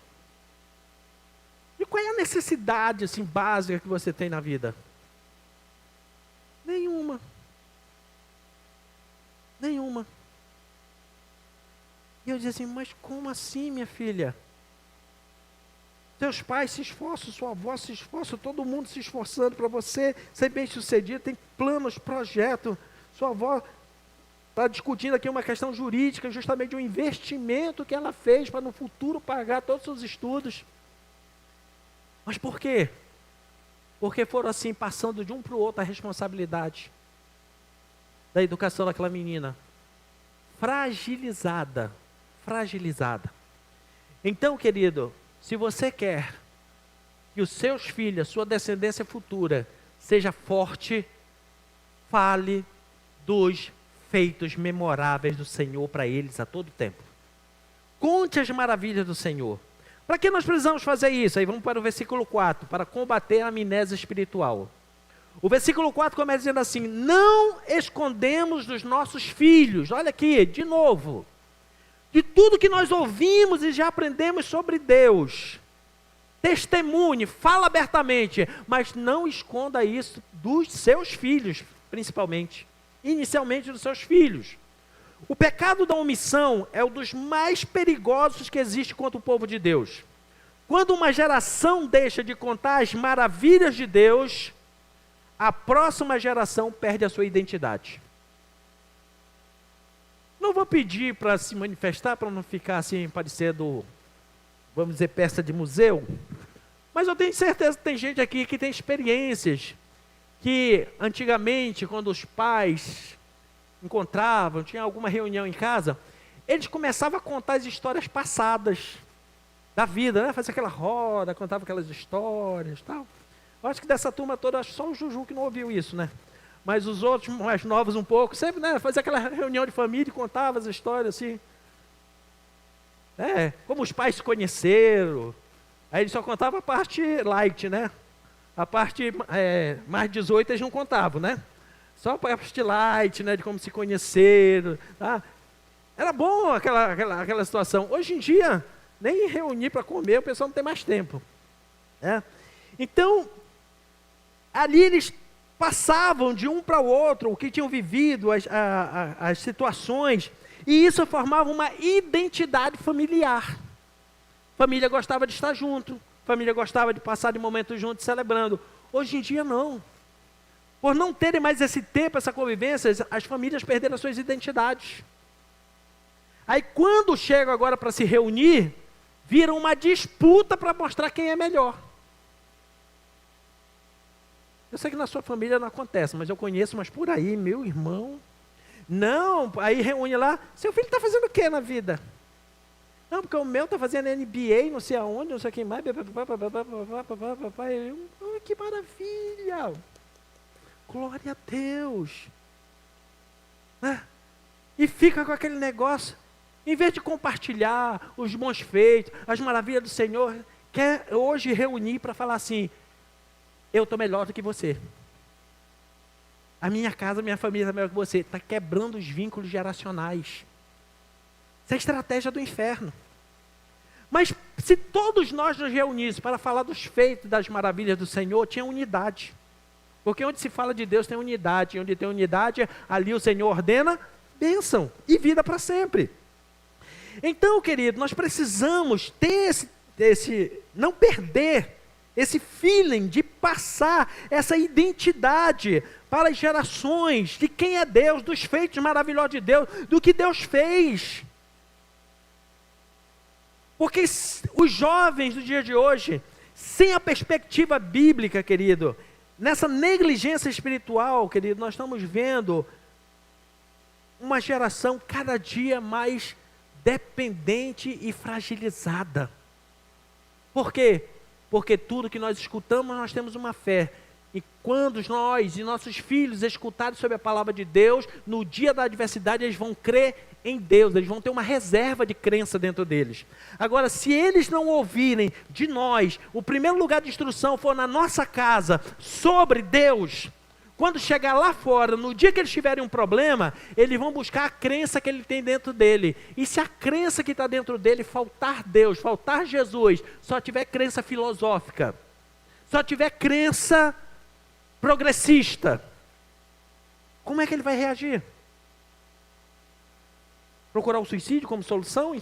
E qual é a necessidade assim, básica que você tem na vida? Nenhuma. E eu dizia assim, mas como assim, minha filha? Seus pais se esforçam, sua avó se esforça, todo mundo se esforçando para você ser bem sucedido, tem planos, projetos. Sua avó está discutindo aqui uma questão jurídica, justamente um investimento que ela fez para no futuro pagar todos os seus estudos. Mas por quê? Porque foram assim, passando de um para o outro a responsabilidade da educação daquela menina. Fragilizada. Então, querido, se você quer que os seus filhos, a sua descendência futura, seja forte, fale dos feitos memoráveis do Senhor para eles a todo tempo. Conte as maravilhas do Senhor. Para que nós precisamos fazer isso? Aí vamos para o versículo 4, para combater a amnésia espiritual. O versículo 4 começa dizendo assim, não escondemos dos nossos filhos, olha aqui, de novo, de tudo que nós ouvimos e já aprendemos sobre Deus. Testemunhe, fala abertamente, mas não esconda isso dos seus filhos, principalmente, inicialmente dos seus filhos. O pecado da omissão é um dos mais perigosos que existe contra o povo de Deus. Quando uma geração deixa de contar as maravilhas de Deus, a próxima geração perde a sua identidade. Não vou pedir para se manifestar, para não ficar assim, parecendo, vamos dizer, peça de museu, mas eu tenho certeza que tem gente aqui que tem experiências, que antigamente, quando os pais encontravam, tinha alguma reunião em casa, eles começavam a contar as histórias passadas da vida, né? Fazia aquela roda, contava aquelas histórias, tal. Eu acho que dessa turma toda, acho só o Juju que não ouviu isso, né? Mas os outros mais novos um pouco, sempre, né? Fazia aquela reunião de família e contava as histórias assim. Como os pais se conheceram. Aí eles só contavam a parte light, né? A parte mais 18 eles não contavam, né? Só para a light, né, de como se conheceram. Tá? Era bom aquela situação. Hoje em dia, nem reunir para comer, o pessoal não tem mais tempo. Né? Então, ali eles passavam de um para o outro, o que tinham vivido, as situações, e isso formava uma identidade familiar. Família gostava de estar junto, família gostava de passar de momentos juntos celebrando. Hoje em dia, não. Por não terem mais esse tempo, essa convivência, as famílias perderam as suas identidades. Aí quando chegam agora para se reunir, vira uma disputa para mostrar quem é melhor. Eu sei que na sua família não acontece, mas eu conheço, mas por aí, meu irmão. Não, aí reúne lá, seu filho está fazendo o que na vida? Não, porque o meu está fazendo NBA, não sei aonde, não sei quem mais. Que maravilha! Glória a Deus! E fica com aquele negócio, em vez de compartilhar os bons feitos, as maravilhas do Senhor, quer hoje reunir para falar assim, eu estou melhor do que você. A minha casa, a minha família está melhor que você. Está quebrando os vínculos geracionais. Isso é estratégia do inferno. Mas se todos nós nos reuníssemos para falar dos feitos, das maravilhas do Senhor, tinha unidade. Porque onde se fala de Deus tem unidade. E onde tem unidade, ali o Senhor ordena bênção e vida para sempre. Então, querido, nós precisamos ter não perder esse feeling de passar essa identidade para as gerações de quem é Deus, dos feitos maravilhosos de Deus, do que Deus fez. Porque os jovens do dia de hoje, sem a perspectiva bíblica, querido, nessa negligência espiritual, querido, nós estamos vendo uma geração cada dia mais dependente e fragilizada. Por quê? Porque tudo que nós escutamos, nós temos uma fé. E quando nós e nossos filhos escutarem sobre a palavra de Deus, no dia da adversidade eles vão crer em Deus, eles vão ter uma reserva de crença dentro deles. Agora, se eles não ouvirem de nós, o primeiro lugar de instrução for na nossa casa, sobre Deus, quando chegar lá fora, no dia que eles tiverem um problema, eles vão buscar a crença que ele tem dentro dele. E se a crença que está dentro dele faltar Deus, faltar Jesus, só tiver crença filosófica, só tiver crença progressista, como é que ele vai reagir? Procurar o suicídio como solução?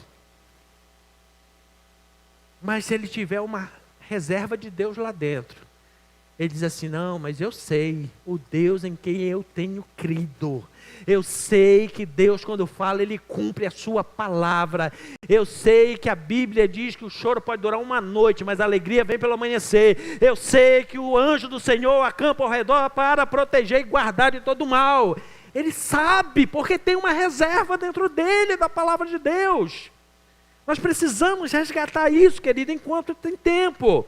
Mas se ele tiver uma reserva de Deus lá dentro, ele diz assim, não, mas eu sei o Deus em quem eu tenho crido. Eu sei que Deus, quando fala, Ele cumpre a sua palavra. Eu sei que a Bíblia diz que o choro pode durar uma noite, mas a alegria vem pelo amanhecer. Eu sei que o anjo do Senhor acampa ao redor para proteger e guardar de todo mal. Ele sabe, porque tem uma reserva dentro dele da palavra de Deus. Nós precisamos resgatar isso, querido, enquanto tem tempo.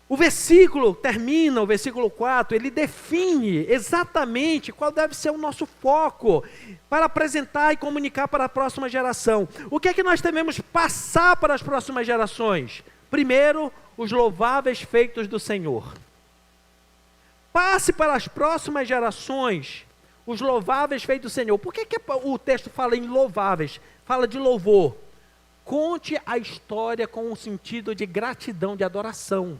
O versículo termina, o versículo 4, ele define exatamente qual deve ser o nosso foco para apresentar e comunicar para a próxima geração. O que é que nós devemos passar para as próximas gerações? Primeiro, os louváveis feitos do Senhor. Passe para as próximas gerações os louváveis feitos do Senhor. Por que o texto fala em louváveis? Fala de louvor. Conte a história com um sentido de gratidão, de adoração.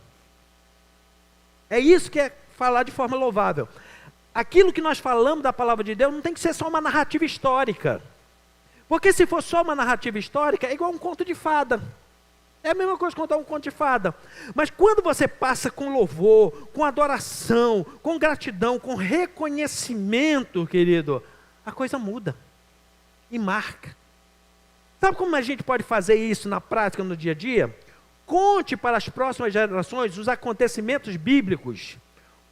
É isso que é falar de forma louvável. Aquilo que nós falamos da palavra de Deus não tem que ser só uma narrativa histórica. Porque se for só uma narrativa histórica, é igual um conto de fada. É a mesma coisa que contar um conto de fada. Mas quando você passa com louvor, com adoração, com gratidão, com reconhecimento, querido, a coisa muda e marca. Sabe como a gente pode fazer isso na prática, no dia a dia? Conte para as próximas gerações os acontecimentos bíblicos,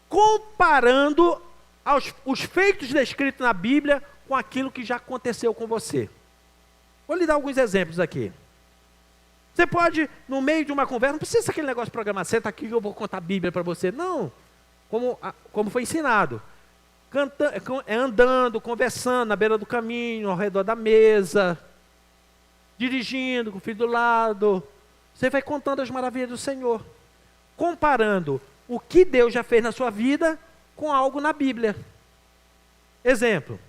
comparando os feitos descritos na Bíblia com aquilo que já aconteceu com você. Vou lhe dar alguns exemplos aqui. Você pode, no meio de uma conversa, não precisa ser aquele negócio de programar, senta aqui que eu vou contar a Bíblia para você. Não, como foi ensinado. Andando, conversando na beira do caminho, ao redor da mesa, dirigindo com o filho do lado. Você vai contando as maravilhas do Senhor, comparando o que Deus já fez na sua vida com algo na Bíblia. Exemplo,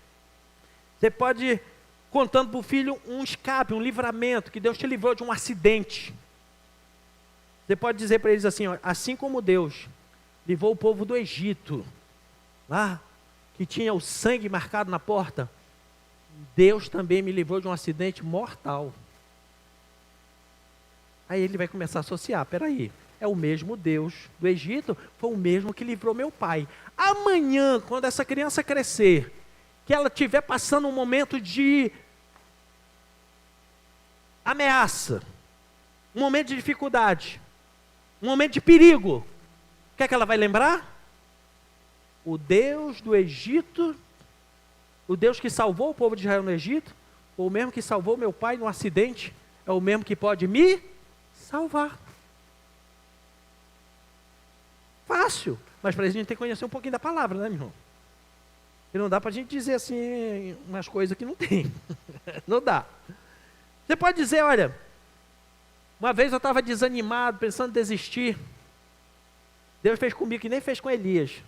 você pode ir contando para o filho um escape, um livramento, que Deus te livrou de um acidente. Você pode dizer para eles assim, ó, assim como Deus livrou o povo do Egito, lá, que tinha o sangue marcado na porta, Deus também me livrou de um acidente mortal. Aí ele vai começar a associar, peraí, é o mesmo Deus do Egito, foi o mesmo que livrou meu pai. Amanhã, quando essa criança crescer, que ela estiver passando um momento de ameaça, um momento de dificuldade, um momento de perigo, o que é que ela vai lembrar? O Deus do Egito, o Deus que salvou o povo de Israel no Egito, ou o mesmo que salvou meu pai no acidente, é o mesmo que pode me salvar. Fácil, mas para isso a gente tem que conhecer um pouquinho da palavra, né, meu irmão? E não dá para a gente dizer assim, umas coisas que não tem. Não dá. Você pode dizer, olha, uma vez eu estava desanimado, pensando em desistir. Deus fez comigo que nem fez com Elias.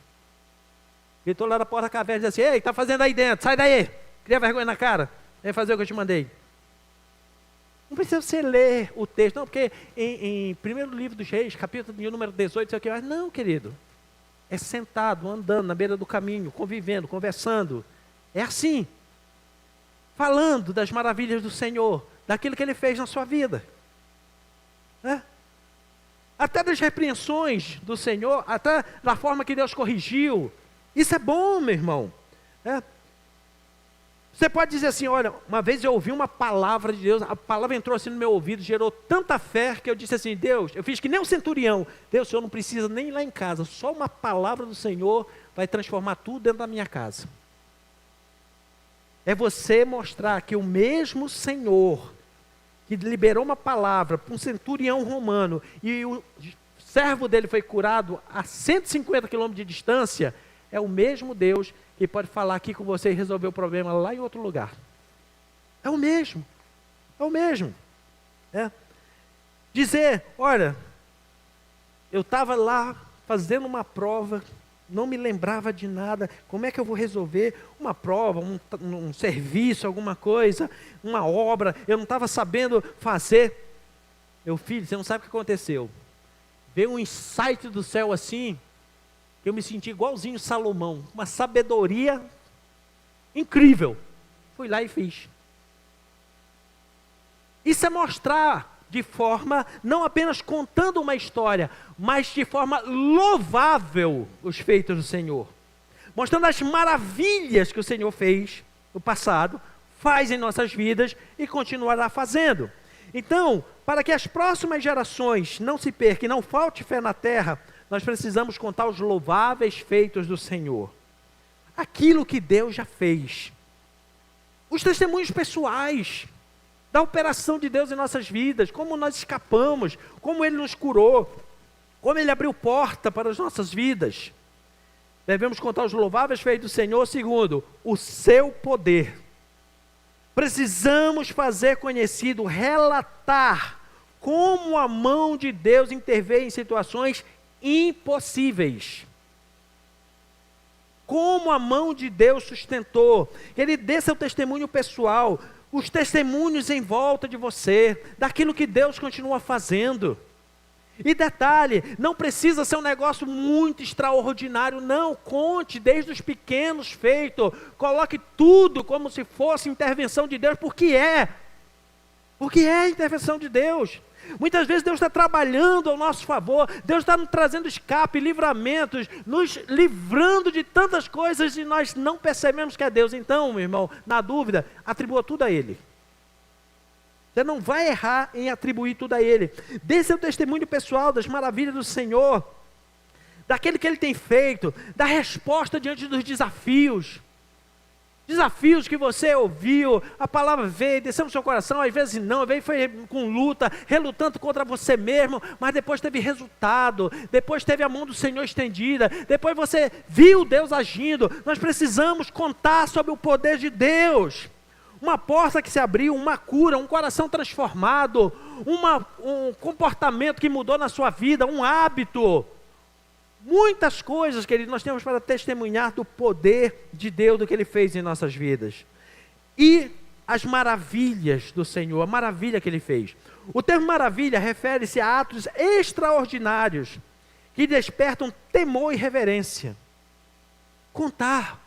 Gritou lá na porta da caverna e disse assim, ei, está fazendo aí dentro, sai daí. Cria vergonha na cara, vem fazer o que eu te mandei. Não precisa você ler o texto, não, porque em primeiro livro dos Reis, capítulo número 18, sei o que, mas não, querido. É sentado, andando na beira do caminho, convivendo, conversando. É assim. Falando das maravilhas do Senhor, daquilo que Ele fez na sua vida. Né? Até das repreensões do Senhor, até da forma que Deus corrigiu. Isso é bom, meu irmão. Você pode dizer assim, olha, uma vez eu ouvi uma palavra de Deus, a palavra entrou assim no meu ouvido, gerou tanta fé que eu disse assim, Deus, eu fiz que nem um centurião, Deus, o Senhor não precisa nem ir lá em casa, só uma palavra do Senhor vai transformar tudo dentro da minha casa. É você mostrar que o mesmo Senhor que liberou uma palavra para um centurião romano e o servo dele foi curado a 150 quilômetros de distância, é o mesmo Deus que pode falar aqui com você e resolver o problema lá em outro lugar. É o mesmo. É o mesmo. Dizer, olha, eu estava lá fazendo uma prova, não me lembrava de nada, como é que eu vou resolver uma prova, um serviço, alguma coisa, uma obra, eu não estava sabendo fazer. Meu filho, você não sabe o que aconteceu. Veio um insight do céu assim, eu me senti igualzinho Salomão, uma sabedoria incrível. Fui lá e fiz. Isso é mostrar de forma, não apenas contando uma história, mas de forma louvável os feitos do Senhor. Mostrando as maravilhas que o Senhor fez no passado, faz em nossas vidas e continuará fazendo. Então, para que as próximas gerações não se percam e não falte fé na terra, nós precisamos contar os louváveis feitos do Senhor. Aquilo que Deus já fez. Os testemunhos pessoais da operação de Deus em nossas vidas, como nós escapamos, como Ele nos curou, como Ele abriu porta para as nossas vidas. Devemos contar os louváveis feitos do Senhor, segundo, o seu poder. Precisamos fazer conhecido, relatar como a mão de Deus interveio em situações impossíveis. Como a mão de Deus sustentou. Ele dê seu testemunho pessoal, os testemunhos em volta de você, daquilo que Deus continua fazendo. E detalhe, não precisa ser um negócio muito extraordinário, não, conte desde os pequenos feitos, coloque tudo como se fosse intervenção de Deus, porque é intervenção de Deus. Muitas vezes Deus está trabalhando ao nosso favor, Deus está nos trazendo escape, livramentos, nos livrando de tantas coisas e nós não percebemos que é Deus. Então, meu irmão, na dúvida, atribua tudo a Ele. Você não vai errar em atribuir tudo a Ele. Dê seu testemunho pessoal das maravilhas do Senhor, daquele que Ele tem feito, da resposta diante dos desafios. Desafios que você ouviu, a palavra veio, desceu no seu coração, às vezes não, às vezes foi com luta, relutando contra você mesmo, mas depois teve resultado, depois teve a mão do Senhor estendida, depois você viu Deus agindo. Nós precisamos contar sobre o poder de Deus. Uma porta que se abriu, uma cura, um coração transformado, um comportamento que mudou na sua vida, um hábito. Muitas coisas, queridos, nós temos para testemunhar do poder de Deus, do que Ele fez em nossas vidas. E as maravilhas do Senhor, a maravilha que Ele fez. O termo maravilha refere-se a atos extraordinários que despertam temor e reverência. Contar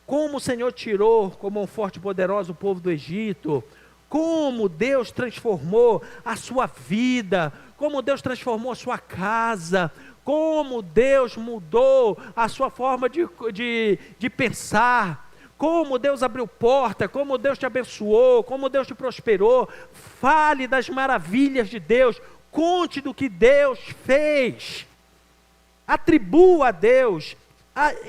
como o Senhor tirou com mão forte e poderosa o povo do Egito, como Deus transformou a sua vida, como Deus transformou a sua casa, como Deus mudou a sua forma de pensar, como Deus abriu porta, como Deus te abençoou, como Deus te prosperou. Fale das maravilhas de Deus, conte do que Deus fez. Atribua a Deus,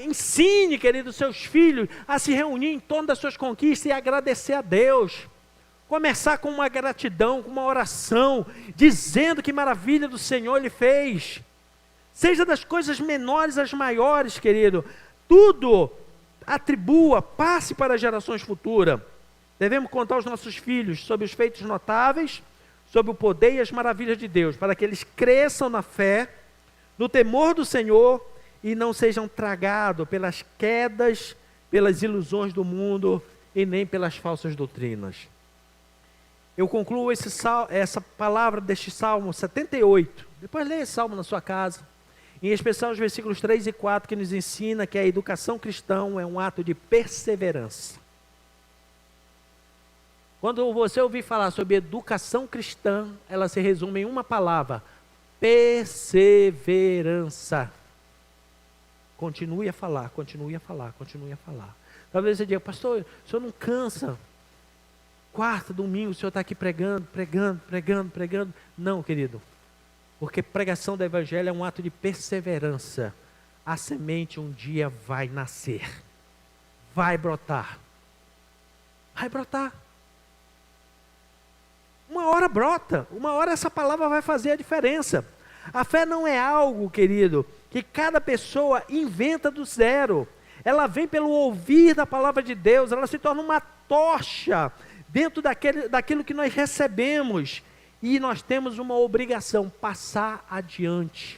ensine, querido, seus filhos a se reunir em torno das suas conquistas e agradecer a Deus. Começar com uma gratidão, com uma oração, dizendo que maravilha do Senhor Ele fez. Seja das coisas menores às maiores, querido, tudo atribua, passe para as gerações futuras. Devemos contar aos nossos filhos sobre os feitos notáveis, sobre o poder e as maravilhas de Deus, para que eles cresçam na fé, no temor do Senhor e não sejam tragados pelas quedas, pelas ilusões do mundo e nem pelas falsas doutrinas. Eu concluo essa palavra deste Salmo 78. Depois leia esse Salmo na sua casa. Em especial os versículos 3 e 4, que nos ensina que a educação cristã é um ato de perseverança. Quando você ouvir falar sobre educação cristã, ela se resume em uma palavra: perseverança. Continue a falar, continue a falar, continue a falar. Talvez você diga: pastor, o senhor não cansa? Quarta, domingo, o senhor está aqui pregando. Não, querido. Porque pregação do Evangelho é um ato de perseverança. A semente um dia vai nascer. Vai brotar. Vai brotar. Uma hora brota. Uma hora essa palavra vai fazer a diferença. A fé não é algo, querido, que cada pessoa inventa do zero. Ela vem pelo ouvir da palavra de Deus. Ela se torna uma tocha dentro daquilo que nós recebemos. E nós temos uma obrigação: passar adiante,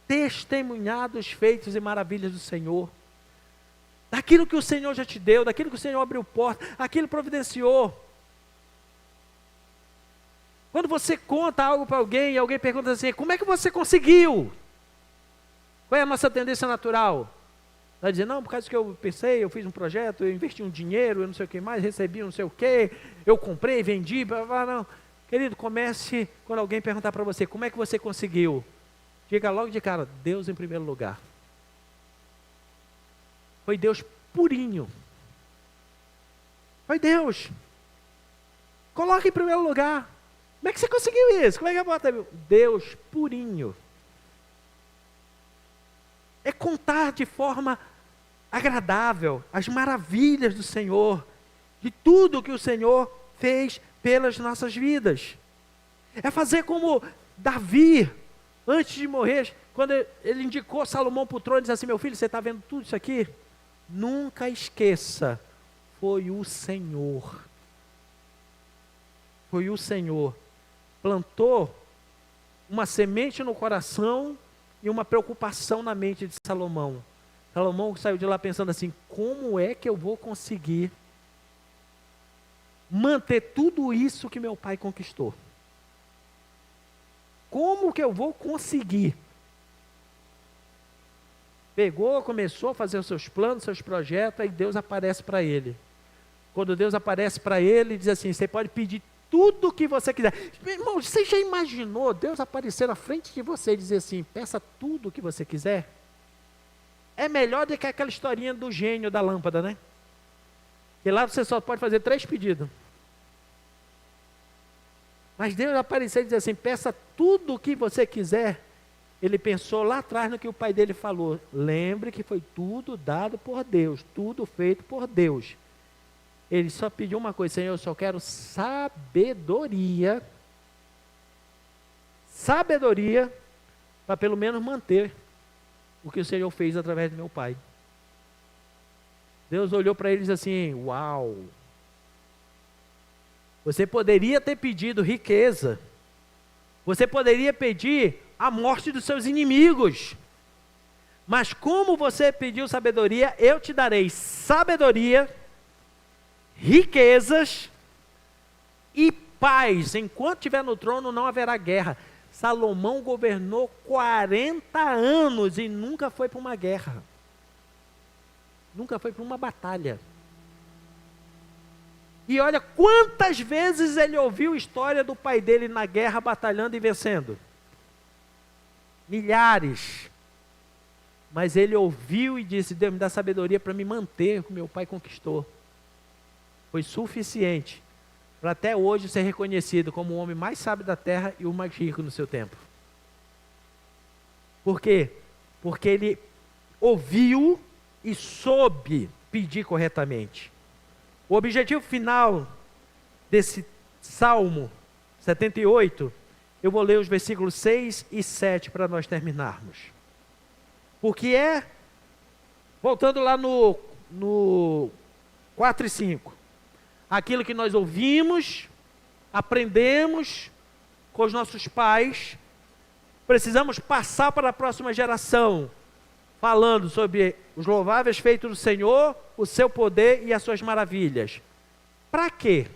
testemunhar dos feitos e maravilhas do Senhor, daquilo que o Senhor já te deu, daquilo que o Senhor abriu porta, aquilo providenciou. Quando você conta algo para alguém e alguém pergunta assim: como é que você conseguiu? Qual é a nossa tendência natural? Vai dizer: não, por causa que eu pensei, eu fiz um projeto, eu investi um dinheiro, eu não sei o que mais, recebi não sei o que, eu comprei, vendi, não. Querido, comece, quando alguém perguntar para você: como é que você conseguiu? Diga logo de cara: Deus em primeiro lugar. Foi Deus purinho. Foi Deus. Coloque em primeiro lugar. Como é que você conseguiu isso? Como é que eu boto? Deus purinho. É contar de forma agradável as maravilhas do Senhor, de tudo que o Senhor fez pelas nossas vidas. É fazer como Davi, antes de morrer, quando ele indicou Salomão para o trono, disse assim: meu filho, você está vendo tudo isso aqui? Nunca esqueça, foi o Senhor. Foi o Senhor. Plantou uma semente no coração e uma preocupação na mente de Salomão. Salomão saiu de lá pensando assim: como é que eu vou conseguir manter tudo isso que meu pai conquistou? Como que eu vou conseguir? Pegou, começou a fazer os seus planos, seus projetos, aí Deus aparece para ele. Quando Deus aparece para ele, diz assim: você pode pedir tudo o que você quiser. Meu irmão, você já imaginou Deus aparecer na frente de você e dizer assim: peça tudo o que você quiser? É melhor do que aquela historinha do gênio da lâmpada, né? Que lá você só pode fazer 3 pedidos. Mas Deus apareceu e diz assim: peça tudo o que você quiser. Ele pensou lá atrás no que o pai dele falou. Lembre que foi tudo dado por Deus, tudo feito por Deus. Ele só pediu uma coisa: Senhor, eu só quero sabedoria. Sabedoria para pelo menos manter o que o Senhor fez através do meu pai. Deus olhou para ele e disse assim: uau! Você poderia ter pedido riqueza. Você poderia pedir a morte dos seus inimigos. Mas como você pediu sabedoria, eu te darei sabedoria, riquezas e paz. Enquanto estiver no trono, não haverá guerra. Salomão governou 40 anos e nunca foi para uma guerra. Nunca foi para uma batalha. E olha quantas vezes ele ouviu a história do pai dele na guerra, batalhando e vencendo. Milhares. Mas ele ouviu e disse: Deus, me dá sabedoria para me manter o que meu pai conquistou. Foi suficiente para até hoje ser reconhecido como o homem mais sábio da terra e o mais rico no seu tempo. Por quê? Porque ele ouviu e soube pedir corretamente. O objetivo final desse Salmo 78, eu vou ler os versículos 6 e 7 para nós terminarmos. Porque voltando lá no 4 e 5, aquilo que nós ouvimos, aprendemos com os nossos pais, precisamos passar para a próxima geração, falando sobre os louváveis feitos do Senhor, o seu poder e as suas maravilhas. Para quê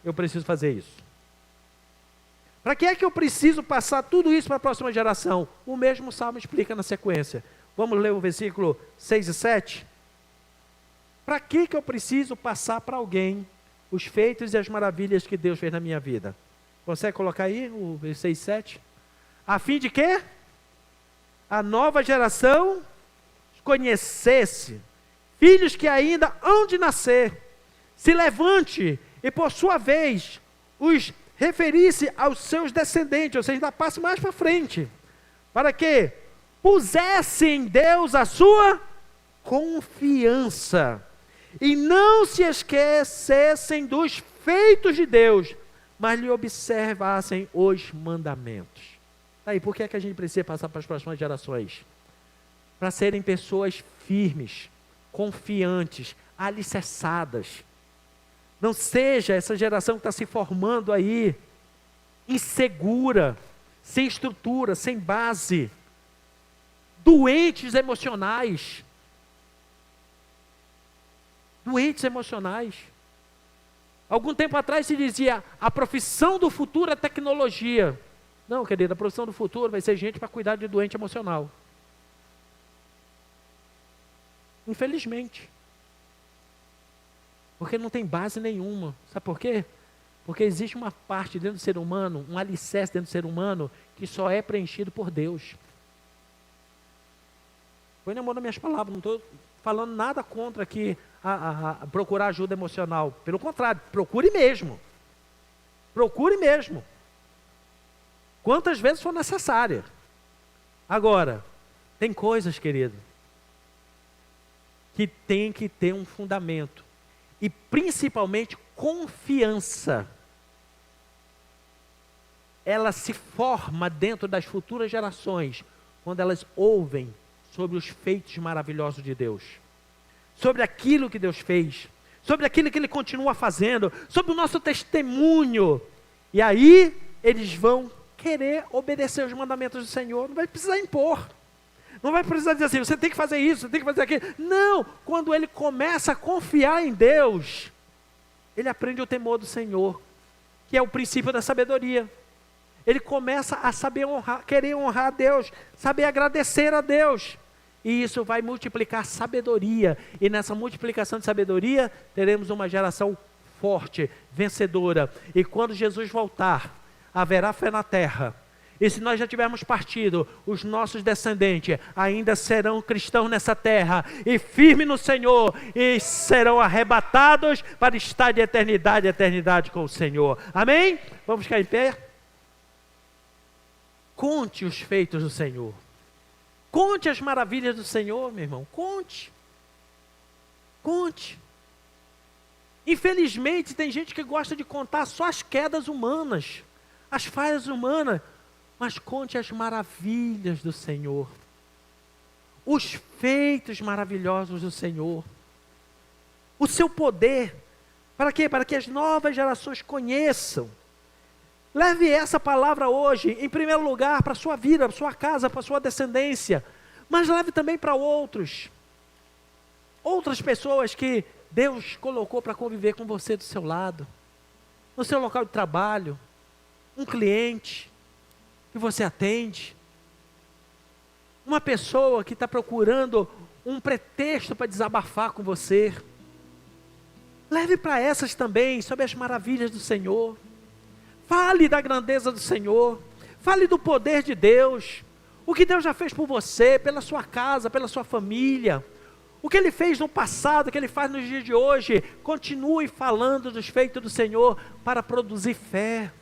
eu preciso fazer isso? Para que é que eu preciso passar tudo isso para a próxima geração? O mesmo Salmo explica na sequência. Vamos ler o versículo 6 e 7? Para que eu preciso passar para alguém os feitos e as maravilhas que Deus fez na minha vida? Consegue colocar aí o 6 e 7? A fim de quê? A nova geração conhecesse, filhos que ainda hão de nascer, se levante e por sua vez os referisse aos seus descendentes, ou seja, ainda passe mais para frente, para que pusesse em Deus a sua confiança e não se esquecessem dos feitos de Deus, mas lhe observassem os mandamentos. Aí, por que é que a gente precisa passar para as próximas gerações? Para serem pessoas firmes, confiantes, alicerçadas. Não seja essa geração que está se formando aí, insegura, sem estrutura, sem base, doentes emocionais. Doentes emocionais. Algum tempo atrás se dizia, a profissão do futuro é tecnologia. Não, querida, a profissão do futuro vai ser gente para cuidar de doente emocional. Infelizmente. Porque não tem base nenhuma. Sabe por quê? Porque existe uma parte dentro do ser humano, um alicerce dentro do ser humano, que só é preenchido por Deus. Põe na mão das minhas palavras, não estou falando nada contra aqui a procurar ajuda emocional. Pelo contrário, procure mesmo. Procure mesmo. Quantas vezes for necessária. Agora, tem coisas, querido, que tem que ter um fundamento. E principalmente confiança. Ela se forma dentro das futuras gerações, quando elas ouvem sobre os feitos maravilhosos de Deus. Sobre aquilo que Deus fez. Sobre aquilo que Ele continua fazendo. Sobre o nosso testemunho. E aí, eles vão querer obedecer os mandamentos do Senhor. Não vai precisar impor. Não vai precisar dizer assim, você tem que fazer isso, você tem que fazer aquilo. Não, quando ele começa a confiar em Deus, ele aprende o temor do Senhor, que é o princípio da sabedoria. Ele começa a saber honrar, querer honrar a Deus, saber agradecer a Deus. E isso vai multiplicar sabedoria. E nessa multiplicação de sabedoria, teremos uma geração forte, vencedora. E quando Jesus voltar, haverá fé na terra. E se nós já tivermos partido, os nossos descendentes ainda serão cristãos nessa terra, e firmes no Senhor, e serão arrebatados para estar de eternidade a eternidade com o Senhor. Amém? Vamos ficar em pé? Conte os feitos do Senhor. Conte as maravilhas do Senhor, meu irmão. Conte. Conte. Infelizmente, tem gente que gosta de contar só as quedas humanas, as falhas humanas. Mas conte as maravilhas do Senhor, os feitos maravilhosos do Senhor, o seu poder. Para quê? Para que as novas gerações conheçam. Leve essa palavra hoje, em primeiro lugar, para a sua vida, para a sua casa, para a sua descendência. Mas leve também para outras pessoas que Deus colocou para conviver com você do seu lado, no seu local de trabalho, um cliente que você atende, uma pessoa que está procurando um pretexto para desabafar com você. Leve para essas também sobre as maravilhas do Senhor. Fale da grandeza do Senhor. Fale do poder de Deus. O que Deus já fez por você, pela sua casa, pela sua família. O que Ele fez no passado, o que Ele faz nos dias de hoje. Continue falando dos feitos do Senhor para produzir fé.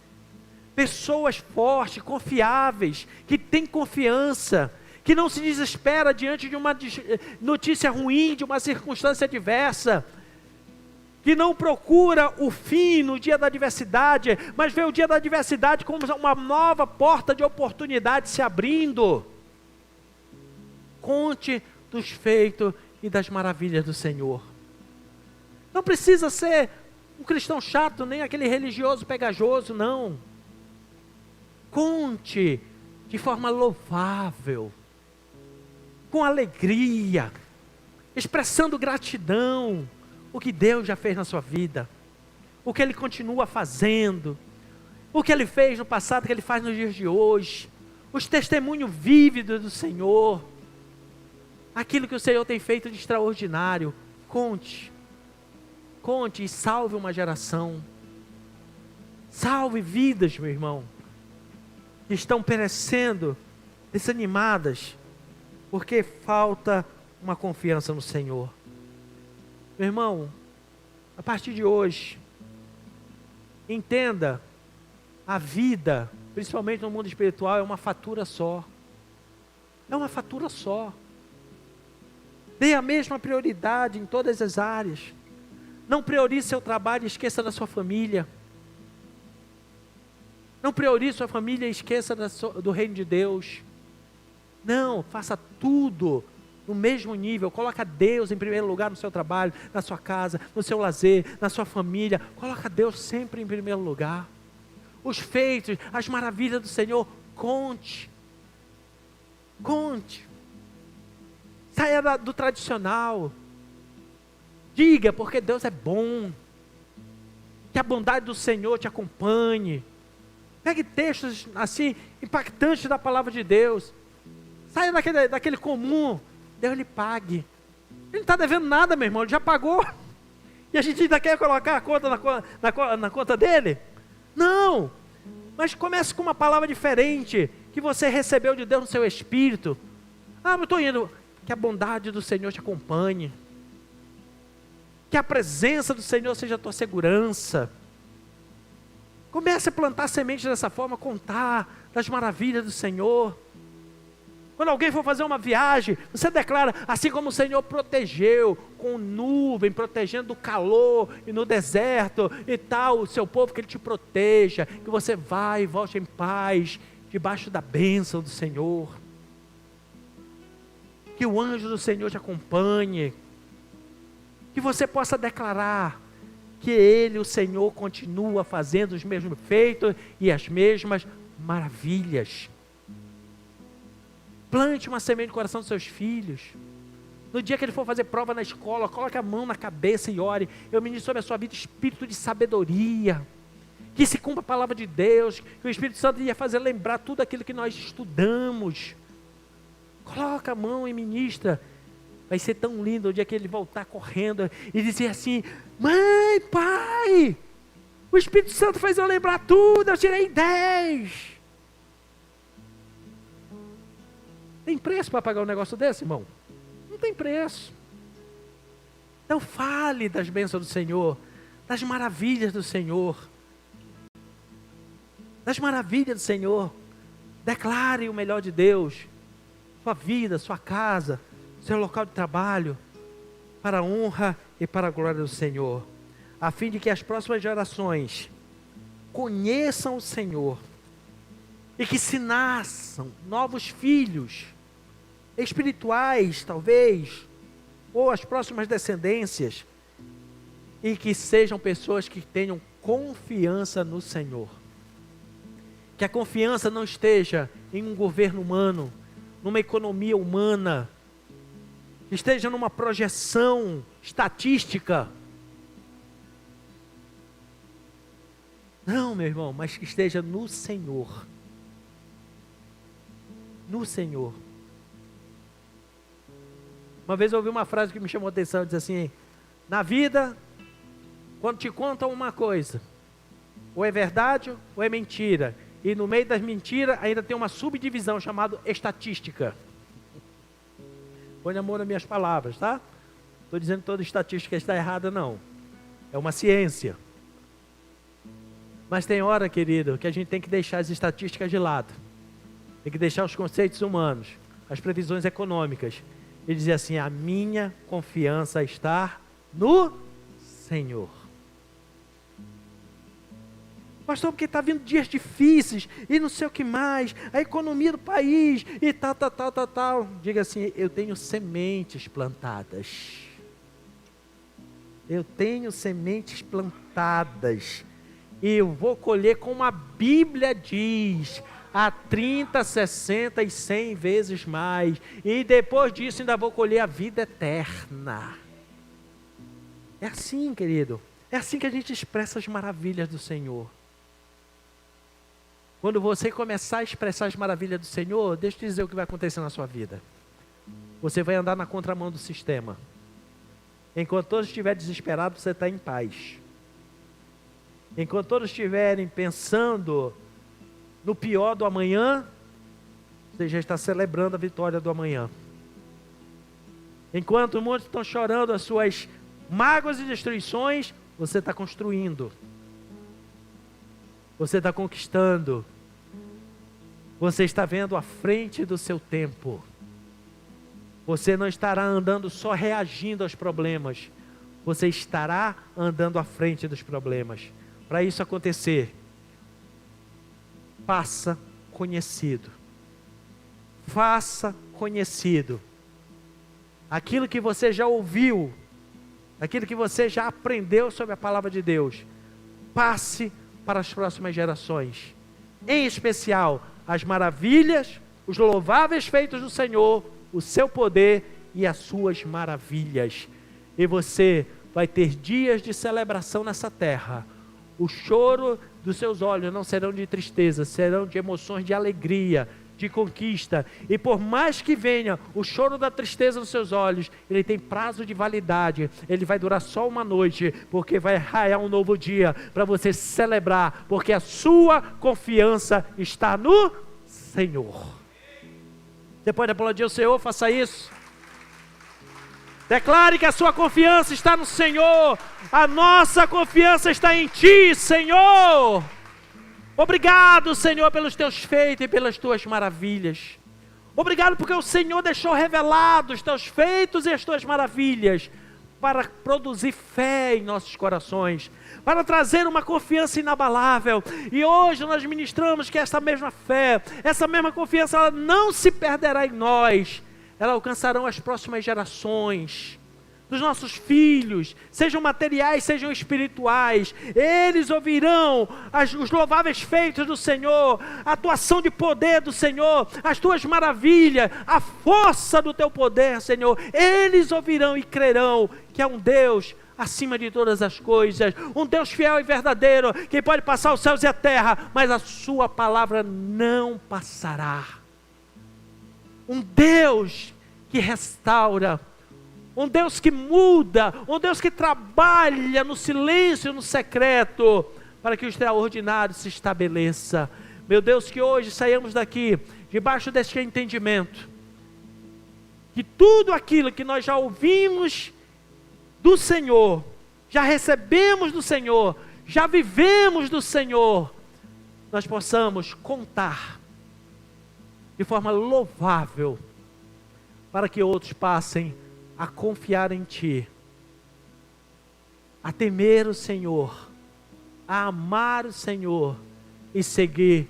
Pessoas fortes, confiáveis, que têm confiança, que não se desespera diante de uma notícia ruim, de uma circunstância adversa, que não procura o fim no dia da adversidade, mas vê o dia da adversidade como uma nova porta de oportunidade se abrindo. Conte dos feitos e das maravilhas do Senhor. Não precisa ser um cristão chato, nem aquele religioso pegajoso, não. Conte de forma louvável, com alegria, expressando gratidão, o que Deus já fez na sua vida, o que Ele continua fazendo, o que Ele fez no passado, o que Ele faz nos dias de hoje, os testemunhos vívidos do Senhor, aquilo que o Senhor tem feito de extraordinário. Conte e salve uma geração, salve vidas, meu irmão, que estão perecendo, desanimadas, porque falta uma confiança no Senhor. Meu irmão, a partir de hoje, entenda, a vida, principalmente no mundo espiritual, é uma fatura só. É uma fatura só. Dê a mesma prioridade em todas as áreas. Não priorize seu trabalho e esqueça da sua família. Não priorize sua família e esqueça do reino de Deus. Não, faça tudo no mesmo nível. Coloca Deus em primeiro lugar no seu trabalho, na sua casa, no seu lazer, na sua família. Coloca Deus sempre em primeiro lugar. Os feitos, as maravilhas do Senhor, conte. Saia do tradicional. Diga, porque Deus é bom. Que a bondade do Senhor te acompanhe. Pegue textos assim, impactantes da palavra de Deus. Saia daquele comum. Deus lhe pague. Ele não está devendo nada, meu irmão, ele já pagou. E a gente ainda quer colocar a conta na conta dele? Não. Mas comece com uma palavra diferente, que você recebeu de Deus no seu espírito. Ah, eu estou indo. Que a bondade do Senhor te acompanhe. Que a presença do Senhor seja a tua segurança. Comece a plantar sementes dessa forma, contar das maravilhas do Senhor. Quando alguém for fazer uma viagem, você declara, assim como o Senhor protegeu, com nuvem, protegendo do calor e no deserto e tal, o seu povo, que Ele te proteja, que você vá e volte em paz, debaixo da bênção do Senhor. Que o anjo do Senhor te acompanhe, que você possa declarar que Ele, o Senhor, continua fazendo os mesmos feitos e as mesmas maravilhas. Plante uma semente no coração dos seus filhos. No dia que ele for fazer prova na escola, coloque a mão na cabeça e ore. Eu ministro sobre a sua vida espírito de sabedoria. Que se cumpra a palavra de Deus, que o Espírito Santo ia fazer lembrar tudo aquilo que nós estudamos. Coloca a mão e ministra. Vai ser tão lindo o dia que ele voltar correndo e dizer assim: mãe, pai, o Espírito Santo fez eu lembrar tudo, eu tirei 10. Tem preço para pagar um negócio desse, irmão? Não tem preço. Então fale das bênçãos do Senhor, das maravilhas do Senhor. Das maravilhas do Senhor. Declare o melhor de Deus. Sua vida, sua casa, seu local de trabalho, para a honra e para a glória do Senhor, a fim de que as próximas gerações conheçam o Senhor e que se nasçam novos filhos espirituais, talvez, ou as próximas descendências, e que sejam pessoas que tenham confiança no Senhor. Que a confiança não esteja em um governo humano, numa economia humana, esteja numa projeção estatística. Não, meu irmão, mas que esteja no Senhor. No Senhor. Uma vez eu ouvi uma frase que me chamou a atenção, diz assim: na vida, quando te contam uma coisa, ou é verdade ou é mentira, E no meio das mentiras ainda tem uma subdivisão chamada estatística. Põe amor nas minhas palavras, tá? Estou dizendo que toda estatística está errada, não. É uma ciência. Mas tem hora, querido, que a gente tem que deixar as estatísticas de lado. Tem que deixar os conceitos humanos, as previsões econômicas. E dizer assim, a minha confiança está no Senhor. Pastor, porque está vindo dias difíceis e não sei o que mais, a economia do país e tal. Diga assim, eu tenho sementes plantadas. Eu tenho sementes plantadas. E eu vou colher como a Bíblia diz, a 30, 60 e 100 vezes mais. E depois disso ainda vou colher a vida eterna. É assim, querido. É assim que a gente expressa as maravilhas do Senhor. Quando você começar a expressar as maravilhas do Senhor, deixa eu te dizer o que vai acontecer na sua vida. Você vai andar na contramão do sistema. Enquanto todos estiverem desesperados, você está em paz. Enquanto todos estiverem pensando no pior do amanhã, você já está celebrando a vitória do amanhã. Enquanto muitos estão chorando as suas mágoas e destruições, você está construindo. Você está conquistando. Você está vendo à frente do seu tempo. Você não estará andando só reagindo aos problemas. Você estará andando à frente dos problemas. Para isso acontecer, faça conhecido. Faça conhecido. Aquilo que você já ouviu, aquilo que você já aprendeu sobre a palavra de Deus, passe para as próximas gerações. Em especial, as maravilhas, os louváveis feitos do Senhor, o seu poder e as suas maravilhas. E você vai ter dias de celebração nessa terra. O choro dos seus olhos não serão de tristeza, serão de emoções de alegria, de conquista. E por mais que venha o choro da tristeza nos seus olhos, ele tem prazo de validade. Ele vai durar só uma noite, porque vai raiar um novo dia para você celebrar, porque a sua confiança está no Senhor. Você pode aplaudir o Senhor? Faça isso. Declare que a sua confiança está no Senhor. A nossa confiança está em Ti, Senhor. Obrigado, Senhor, pelos Teus feitos e pelas Tuas maravilhas. Obrigado porque o Senhor deixou revelados os Teus feitos e as Tuas maravilhas para produzir fé em nossos corações, para trazer uma confiança inabalável. E hoje nós ministramos que essa mesma fé, essa mesma confiança, ela não se perderá em nós. Ela alcançarão as próximas gerações, dos nossos filhos, sejam materiais, sejam espirituais. Eles ouvirão os louváveis feitos do Senhor, a atuação de poder do Senhor, as Tuas maravilhas, a força do Teu poder, Senhor. Eles ouvirão e crerão que é um Deus acima de todas as coisas, um Deus fiel e verdadeiro, que pode passar os céus e a terra, mas a Sua palavra não passará. Um Deus que restaura, um Deus que muda, um Deus que trabalha no silêncio, no secreto, para que o extraordinário se estabeleça. Meu Deus, que hoje saiamos daqui, debaixo deste entendimento, que tudo aquilo que nós já ouvimos do Senhor, já recebemos do Senhor, já vivemos do Senhor, nós possamos contar de forma louvável, para que outros passem a confiar em Ti, a temer o Senhor, a amar o Senhor e seguir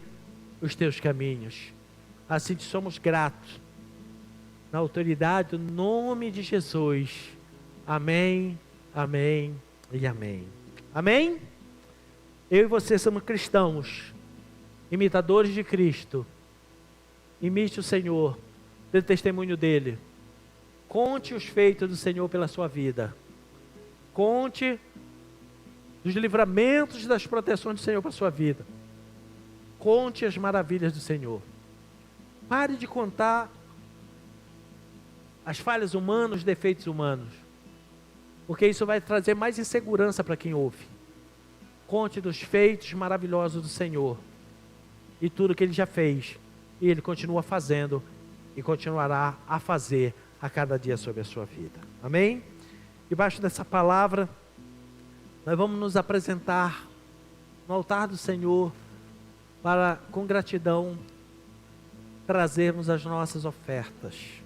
os Teus caminhos. Assim te somos gratos, na autoridade do nome de Jesus. Amém, amém e amém. Amém? Eu e você somos cristãos, imitadores de Cristo. Imite o Senhor, dê testemunho dEle. Conte os feitos do Senhor pela sua vida. Conte dos livramentos e das proteções do Senhor para a sua vida. Conte as maravilhas do Senhor. Pare de contar as falhas humanas, os defeitos humanos, porque isso vai trazer mais insegurança para quem ouve. Conte dos feitos maravilhosos do Senhor. e tudo que Ele já fez. E Ele continua fazendo e continuará a fazer a cada dia sobre a sua vida. Amém? Debaixo dessa palavra, nós vamos nos apresentar no altar do Senhor para, com gratidão, trazermos as nossas ofertas.